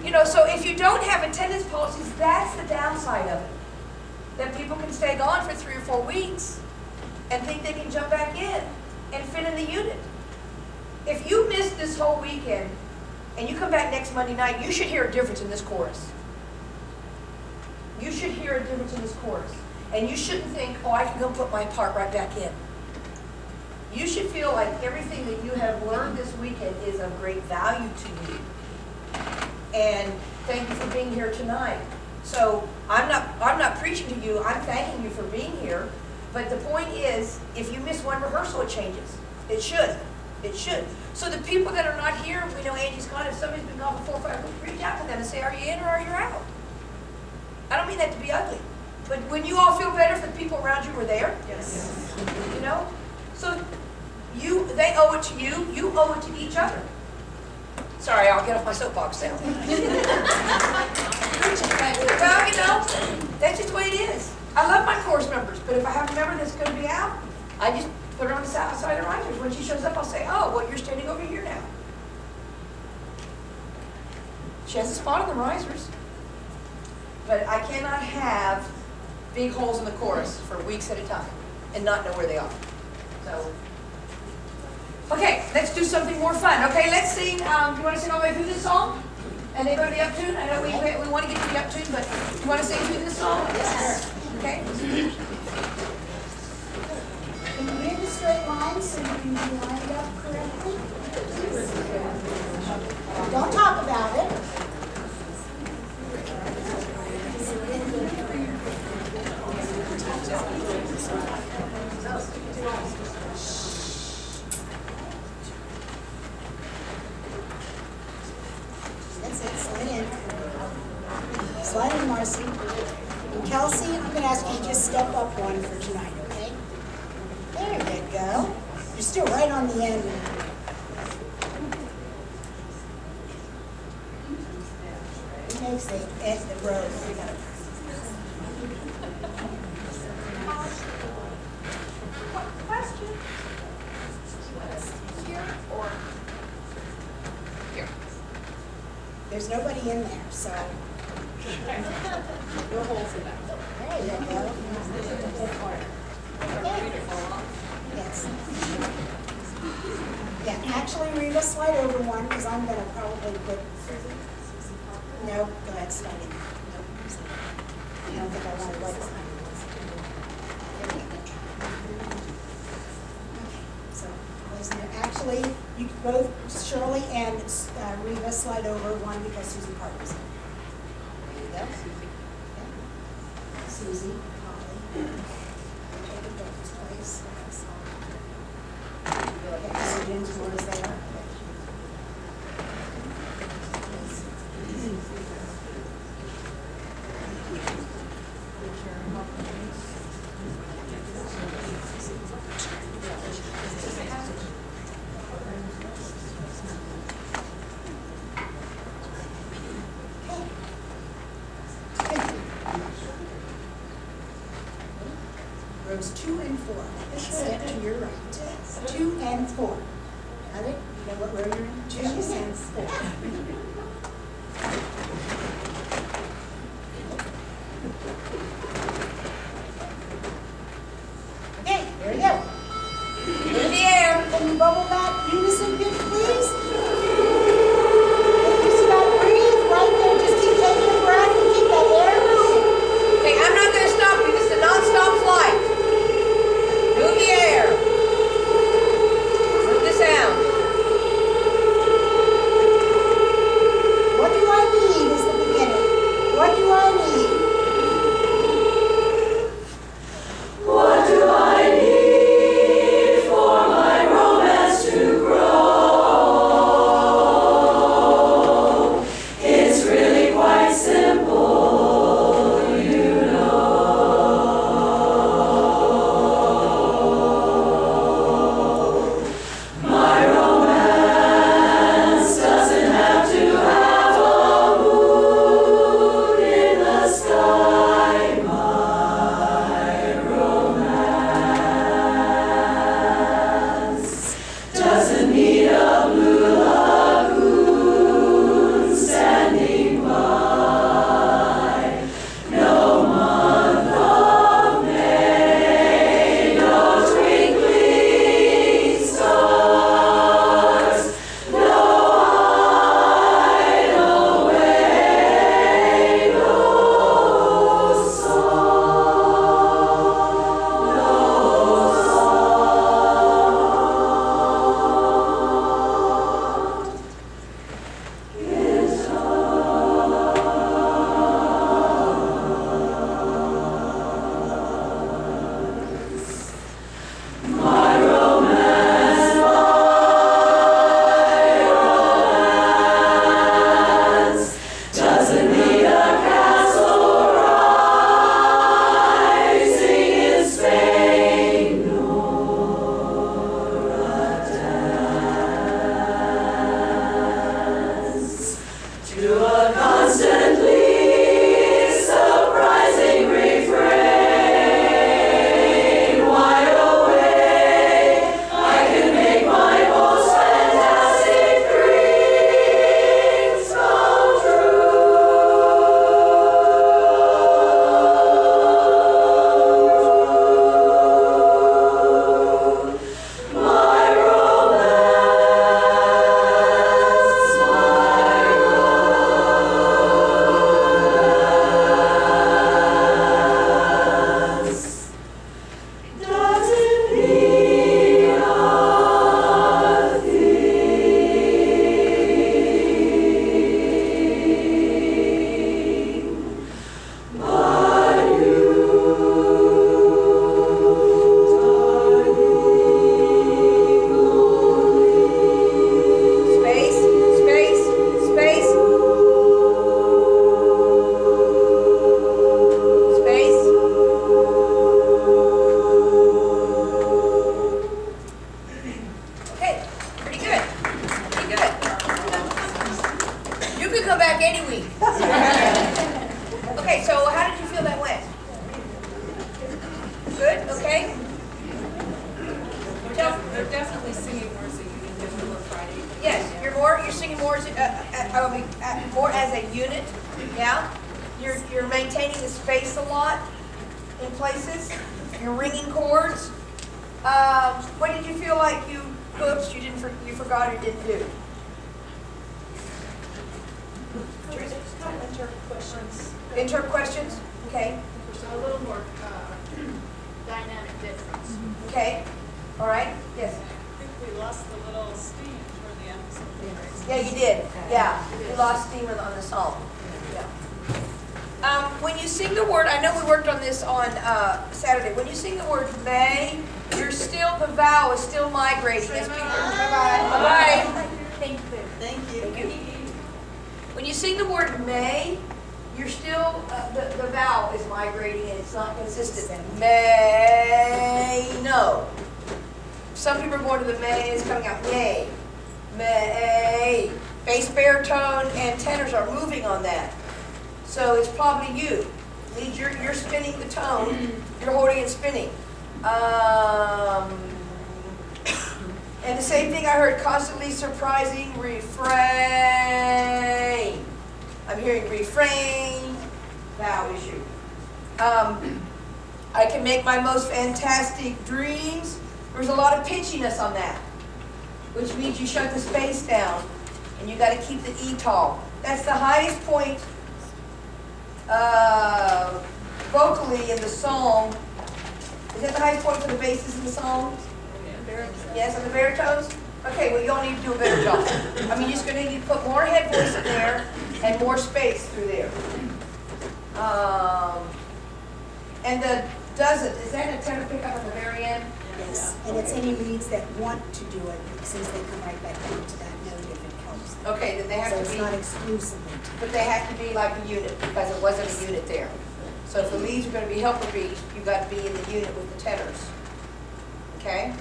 You know, so if you don't have attendance policies, that's the downside of it. That people can stay gone for 3 or 4 weeks and think they can jump back in and fit in the unit. If you missed this whole weekend and you come back next Monday night, you should hear a difference in this chorus. You should hear a difference in this chorus. And you shouldn't think, oh, I can go put my part right back in. You should feel like everything that you have learned this weekend is of great value to you. And thank you for being here tonight. So I'm not preaching to you, I'm thanking you for being here. But the point is, if you miss one rehearsal, it changes. It should. It should. So the people that are not here, we know Angie's gone, if somebody's been gone for 4 or 5 weeks, reach out to them and say, are you in or are you out? I don't mean that to be ugly. But when you all feel better if the people around you were there, Yes. you know? So they owe it to you, you owe it to each other. Sorry, I'll get off my soapbox now. Well, you know, that's just the way it is. I love my chorus members, but if I have a member that's going to be out, I just put her on the south side of risers. When she shows up, I'll say, oh, well, you're standing over here now. She has a spot on the risers. But I cannot have big holes in the chorus for weeks at a time and not know where they are. So, okay, let's do something more fun. Okay, let's sing. Do you want to sing all the way through this song? And then go to the uptune? I know we want to get to the uptune, but do you want to sing through this song? Yes. Okay. Can you hear the straight line so you can be lined up correctly? Don't talk about it. That's it, slide in. Slide in, Marcy. And Kelsey, I'm gonna ask you to just step up one for tonight, okay? There you go. You're still right on the end. It makes the road. Question? Here or here? There's nobody in there, so. No holes in that. There you go. Yes. Yeah, actually, Rita, slide over one, because I'm gonna probably put, no, go ahead, slide in. Nope. I don't think I want to like it. There we go. Okay, so, actually, you both, Shirley and Rita, slide over one because Susie Parker's in. There you go. Yeah. Susie, Holly. Take a Doug's place. Okay, so Jim's more is there. Rows 2 and 4. Step to your right. 2 and 4. Got it? You know what row you're in? 2 and 4. Okay, there we go. In the air. Can you bubble that unison pitch, please? If you stop, breathe right there. Just keep taking a breath and keep that air moving. Okay, I'm not going to stop you. This is a non-stop flight. Move the air. Move the sound. you're maintaining the space a lot in places. You're ringing chords. What did you feel like you forgot or didn't do? Enter questions. Interp questions? Okay. A little more dynamic difference. Okay. All right. Yes. I think we lost the little steam toward the end of some things. Yeah, you did. Yeah. You lost steam on the song. Yeah. When you sing the word, I know we worked on this on Saturday. When you sing the word may, the vowel is still migrating. As people, bye-bye. Bye-bye. Thank you. When you sing the word may, you're still, the vowel is migrating and it's not consistent. May, no. Some people are going to the may, it's coming out may. May. Bass, baritone, and tenors are moving on that. So it's probably you. Means you're spinning the tone, you're holding and spinning. And the same thing I heard, constantly surprising refrain. I'm hearing refrain, vowel issue. I can make my most fantastic dreams. There's a lot of pitchiness on that, which means you shut the space down and you got to keep the E tall. That's the highest point vocally in the song. Is that the highest point for the basses in the song? Yes, on the baritones? Okay, well, you all need to do a better job. I mean, you're just going to need to put more head voice in there and more space through there. And the doesn't, is that a tenor pickup at the very end? Yes, and it's any leads that want to do it, since they come right back into that note if it helps. Okay, then they have So to it's be, not exclusively. but they have to be like a unit because it wasn't a unit there. So if the leads are going to be helper beats, you've got to be in the unit with the tenors. Okay?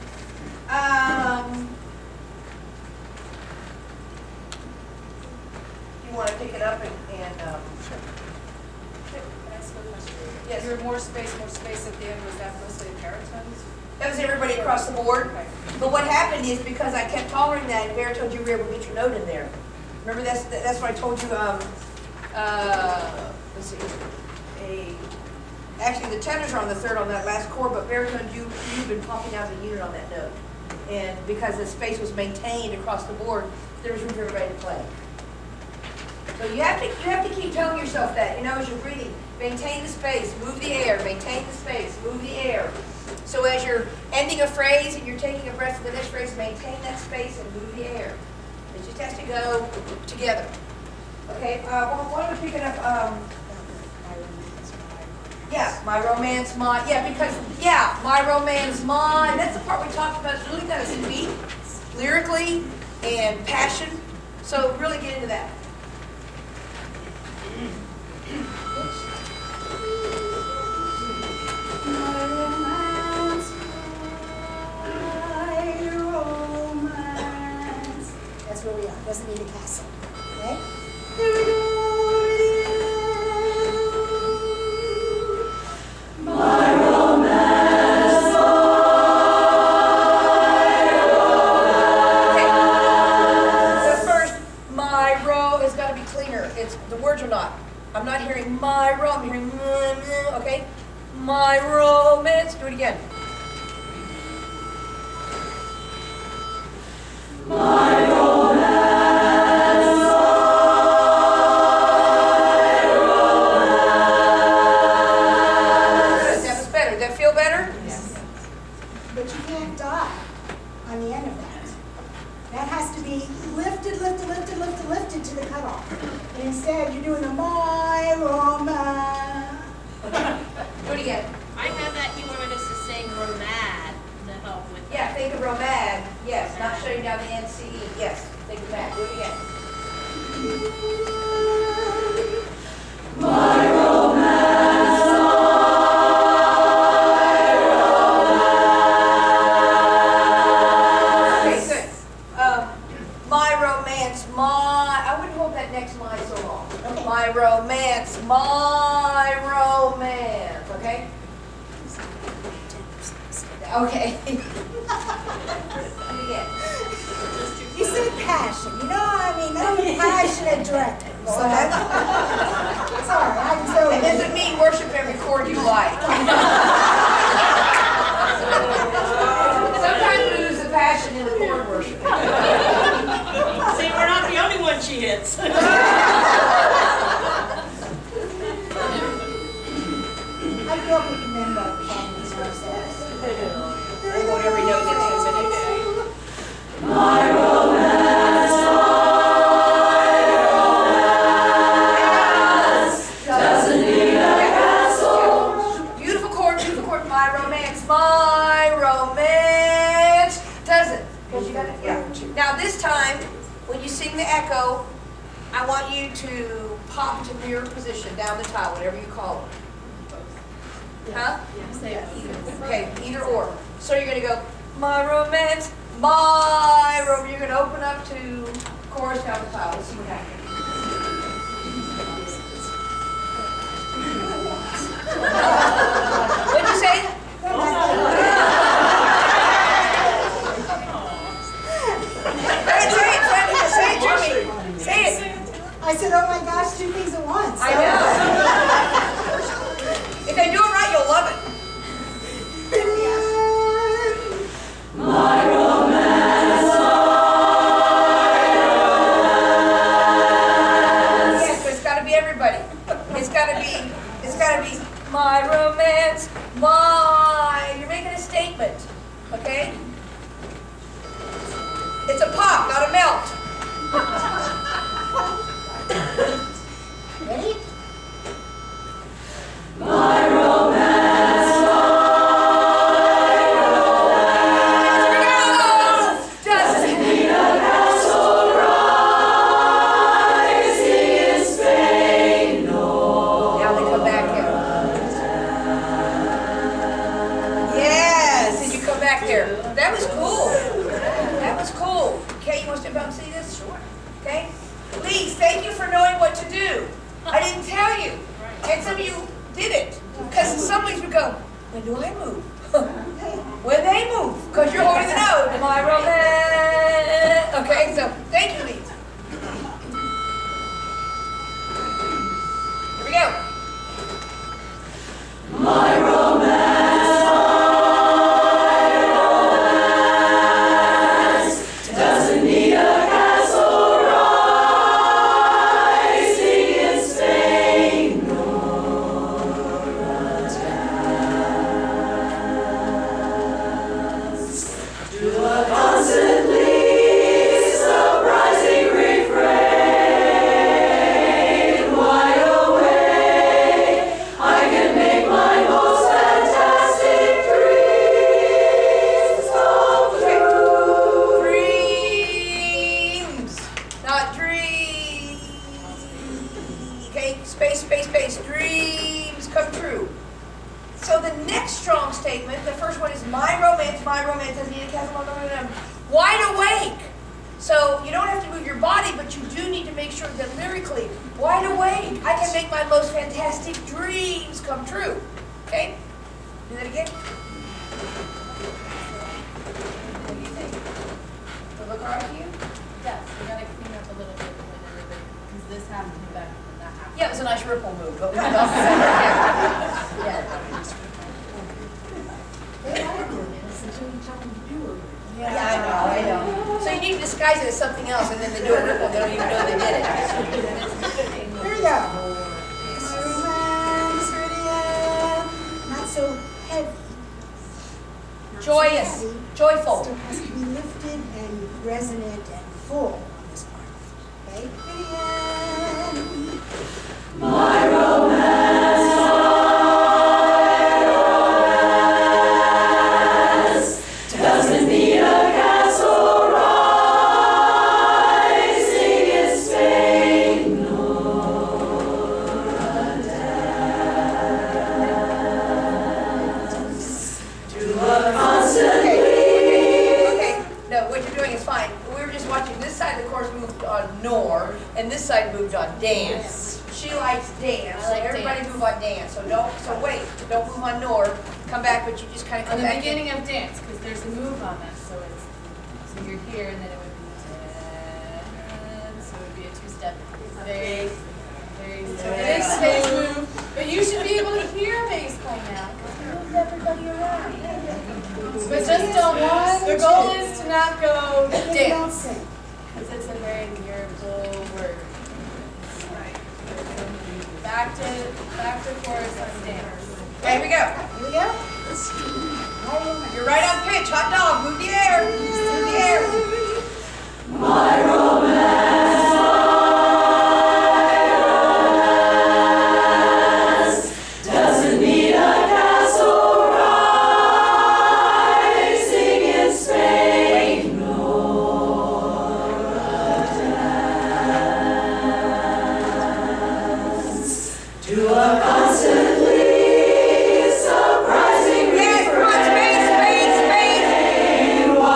You want to pick it up and Can I ask a question? yes. Your more space at the end, was that mostly baritones? That was everybody across the board. Okay. But what happened is because I kept tolerating that, and baritones, you were able to get your note in there. Remember that's what I told you. Let's see. Actually, the tenors are on the third on that last chord, but baritones, you've been popping out the unit on that note. And because the space was maintained across the board, there was room for everybody to play. So you have to keep telling yourself that, as you're breathing, maintain the space, move the air, maintain the space, move the air. So as you're ending a phrase and you're taking a breath for the next phrase, maintain that space and move the air. It just has to go together. Okay, why don't we pick it up? Yeah, my romance, my romance, that's the part we talked about. It's really got to speak lyrically and passion. So really get into that. My romance, my romance. That's where we are. Doesn't need a castle. Okay? I'm not hearing my I'm hearing okay? My romance. Do it again. My romance, That was better. Did that feel better? Yes. But you can't die on the end of that. That has to be lifted, lifted, lifted, lifted, lifted to the cutoff. And instead, you're doing the my romance. Do it again. I had that you wanted us to sing Romad to help with that. Yeah, think of romad. Yes, not shutting down the NCE. Yes, think of that. Do it again. my romance, Okay, good. My romance, I wouldn't hold that next my so long. Okay. My romance, okay? Okay. Do it again. You said passion. I'm a passionate director. So that, Sorry, I'm so. it doesn't mean worship every chord you like. Sometimes we lose the passion in the chord worship. See, we're not the only one she hits. I grew up with the men that were shouting these verses. They won't every note in 10 minutes. Beautiful chord, my romance doesn't. Because you got it, yeah. Now this time, when you sing the echo, I want you to pop to mirror position down the tile, whatever you call it. Huh? Okay, either or. So you're gonna go, my romance, you're gonna open up to chorus down the tile. Let's see what happens. What'd you say? Say it, Jimmy. Say it. I said, oh my gosh, two things at once. I know. If they do it right, you'll love it. Yes, but it's got to be everybody. It's got to be my romance, you're making a statement, okay? It's a pop, not a melt. Ready? That was cool. That was cool. Okay, you want to step out and see this? Sure. Okay? Please, thank you for knowing what to do. I didn't tell you. And some of you did it. Because some weeks we go, when do I move? When they move. Because you're holding the note. My romance. Okay, so thank you, Lee. Here we go. My romance. Dreams come true. So the next strong statement, the first one is my romance doesn't need a castle, wide awake. So you don't have to move your body, but you do need to make sure that lyrically, wide awake, I can make my most fantastic dreams come true. Okay? Do that again. What do you think? Does it look all right to you? Yes, we gotta clean up a little bit because this happened back and that happened. Yeah, it was a nice ripple move, but we don't. Yeah. They are doing this until you tell them to do it. Yeah, I know. So you need to disguise it as something else, and then they do a ripple, they don't even know they did it. Here we go. My romance, Lydia. Not so heavy. Joyous, joyful. Still has to be lifted and resonant and full on this part. Okay? Lydia. My romance, doesn't need a castle rising in Spain, nor a dance to a constant. Okay, no, what you're doing is fine. We were just watching this side of the course moved on nor, and this side moved on dance. She likes dance, so everybody move on dance. So don't move on nor. Come back, but you just kind of On come the back. beginning of dance, because there's a move on this, so you're here, and then it would be 10, so it would be a 2 two-step. Bass, bass, bass move. But you should be able to hear bass play now. Move everybody around. But just don't. The goal is to not go They don't dance. sing. Because it's a very lyrical word. Back to chorus on dance. Here we go. Here we go. You're right on pitch. Hot dog. Move the air. Move the air. Doesn't need a castle rising in Spain, nor a dance to a constantly surprising Yes, come on, space, space, space.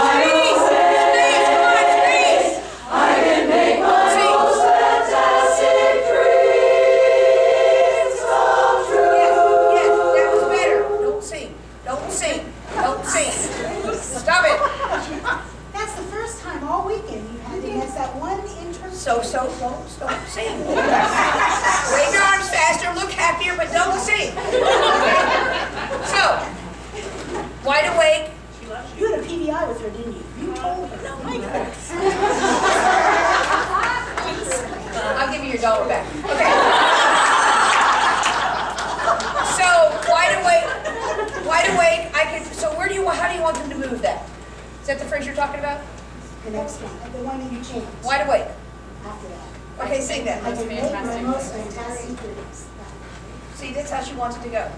Space, space, come on, space. I can make my most fantastic dreams come true. Yes, that was better. Don't sing. Don't sing. Don't sing. Stop it. That's the first time all weekend you had to miss that one intro. Don't sing. Wave your arms faster, look happier, but don't sing. Okay? So, wide awake. You had a PBI with her, didn't you? You told her. No, my goodness. I'll give you your dollar back. Okay. So, wide awake, how do you want them to move that? Is that the phrase you're talking about? The next one, the one that you changed Wide awake. after that. Okay, sing that. I can make my most fantastic dreams. See, that's how she wants it to go.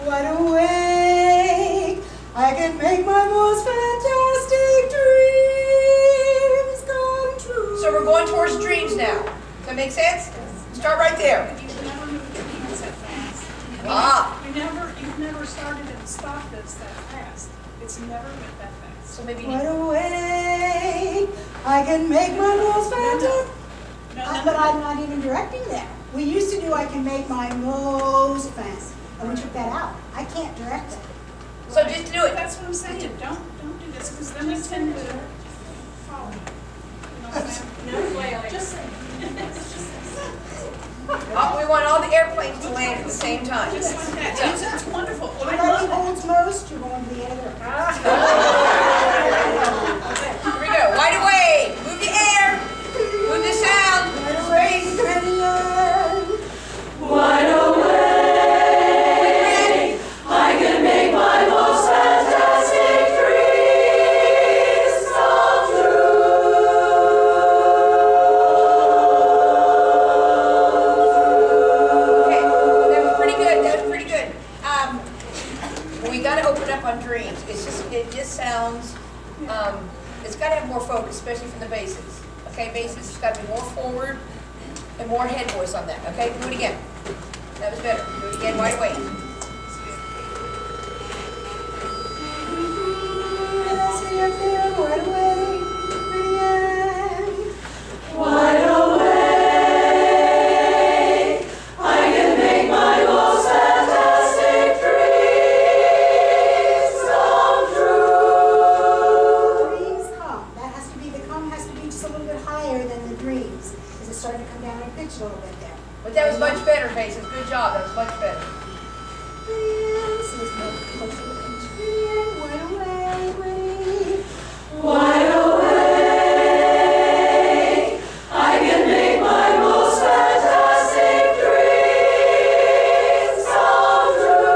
Wide awake, I can make my most fantastic dreams come true. So we're going towards dreams now. Does that make sense? Start right there. You've never moved the hands that fast. Ah, You've never started and stopped this that fast. It's never went that fast. so maybe you Wide need, awake, I can make my most fantastic. No, But I'm not even directing that. We used to do I can make my most fantastic, and we took that out. I can't direct that. so just do it. That's what I'm saying. Don't do this, because then they tend to follow. You know what I'm saying? No flailing. Just say. We want all the airplanes to land at the same time. Just like that. It's wonderful. I Everybody love it. holds most, you're going to the other. Here we go. Wide awake. Move the air. Move the sound. Space. Wide awake, I can make my most fantastic dreams come Okay, that was pretty good. That was pretty good. We got to open up on dreams. It just sounds. It's got to have more focus, especially from the basses. Okay, basses. It's got to be more forward and more head voice on that. Okay, do it again. That was better. Do it again. Wide awake. Wide awake, I can make my most fantastic dreams come true. Dreams come. That has to be, the come has to be just a little bit higher than the dreams. Because it's starting to come down in pitch a little bit there. But that was much better, basses. Good job. That was much better. Wide awake, I can make my most fantastic dreams come true.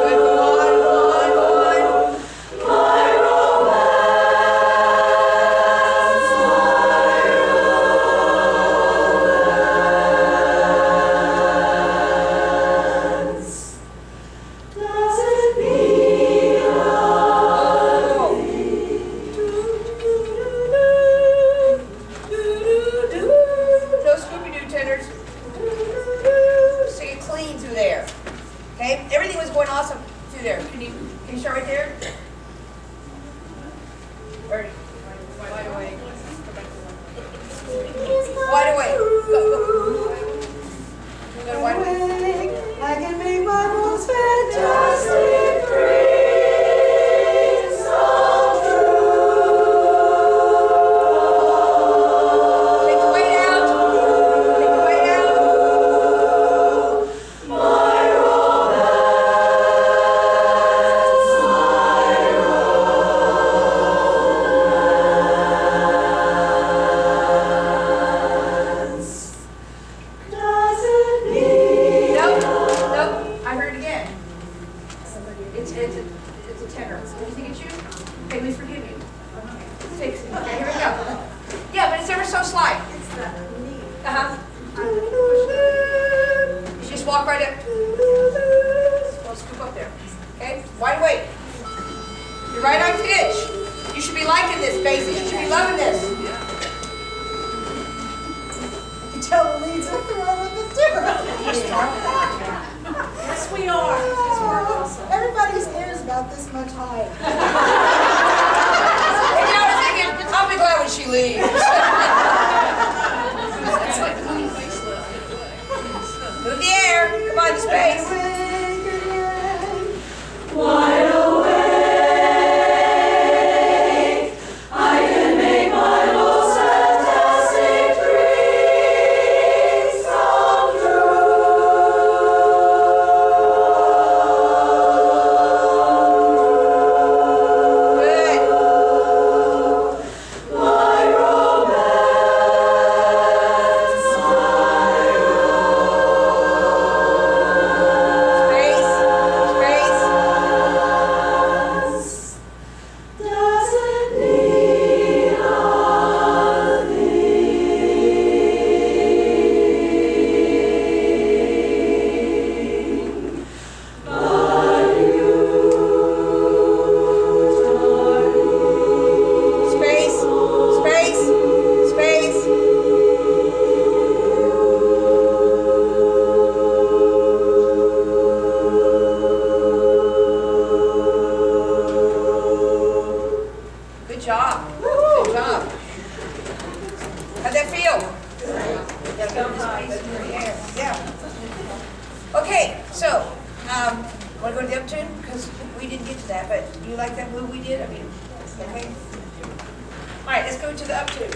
Good. Go on. Go on. Go on. My romance, doesn't mean No Scooby-Doo tenors. Sing it clean through there. Okay? Everything was going awesome through there. Can you start right there? Or, wide awake. Wide awake. Go. Go wide awake. I can make my most fantastic dreams come slide. Uh-huh. You just walk right up. Well, scoop up there. Okay? Wide awake. You're right on pitch. You should be liking this, Basie. You should be loving this. You can tell the leads up there all of the different. Yes, we are. Yes, we're awesome. Everybody's hair is about this much higher. And I was thinking, I'll be glad when she leaves. It's like the movie facelift. Move the air. Come on, the space. Wide awake, I can make my most fantastic dreams come true. Good. My romance, Space. Space. doesn't need a thing but you, darling. Space. Space. Space. Good job. Good job. How'd that feel? Yeah. Okay, so, want to go to the up tune? Because we didn't get to that, but you like that move we did? I mean, okay. All right, let's go to the up tune.